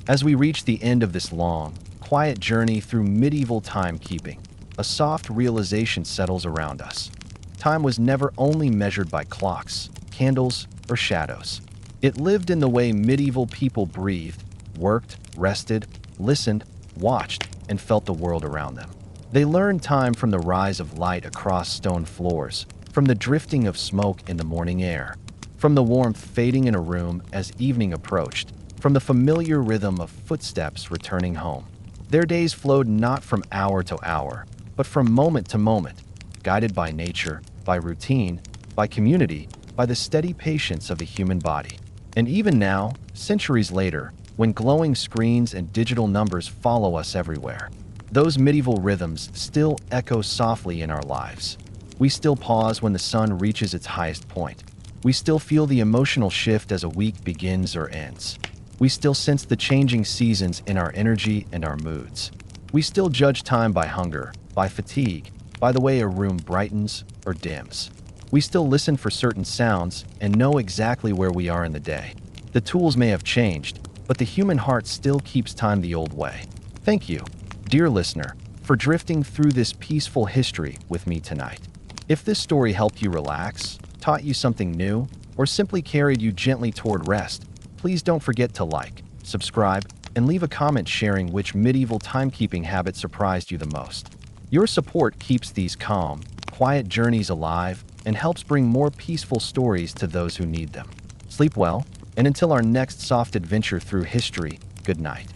As we reach the end of this long, quiet journey through medieval timekeeping, a soft realization settles around us. Time was never only measured by clocks, candles, or shadows. It lived in the way medieval people breathed, worked, rested, listened, watched, and felt the world around them. They learned time from the rise of light across stone floors, from the drifting of smoke in the morning air, from the warmth fading in a room as evening approached, from the familiar rhythm of footsteps returning home. Their days flowed not from hour to hour, but from moment to moment, guided by nature, by routine, by community, by the steady patience of a human body. And even now, centuries later, when glowing screens and digital numbers follow us everywhere, those medieval rhythms still echo softly in our lives. We still pause when the sun reaches its highest point. We still feel the emotional shift as a week begins or ends. We still sense the changing seasons in our energy and our moods. We still judge time by hunger, by fatigue, by the way a room brightens or dims. We still listen for certain sounds and know exactly where we are in the day. The tools may have changed, but the human heart still keeps time the old way. Thank you, dear listener, for drifting through this peaceful history with me tonight. If this story helped you relax, taught you something new, or simply carried you gently toward rest, please don't forget to like, subscribe, and leave a comment sharing which medieval timekeeping habit surprised you the most. Your support keeps these calm, quiet journeys alive and helps bring more peaceful stories to those who need them. Sleep well, and until our next soft adventure through history, good night.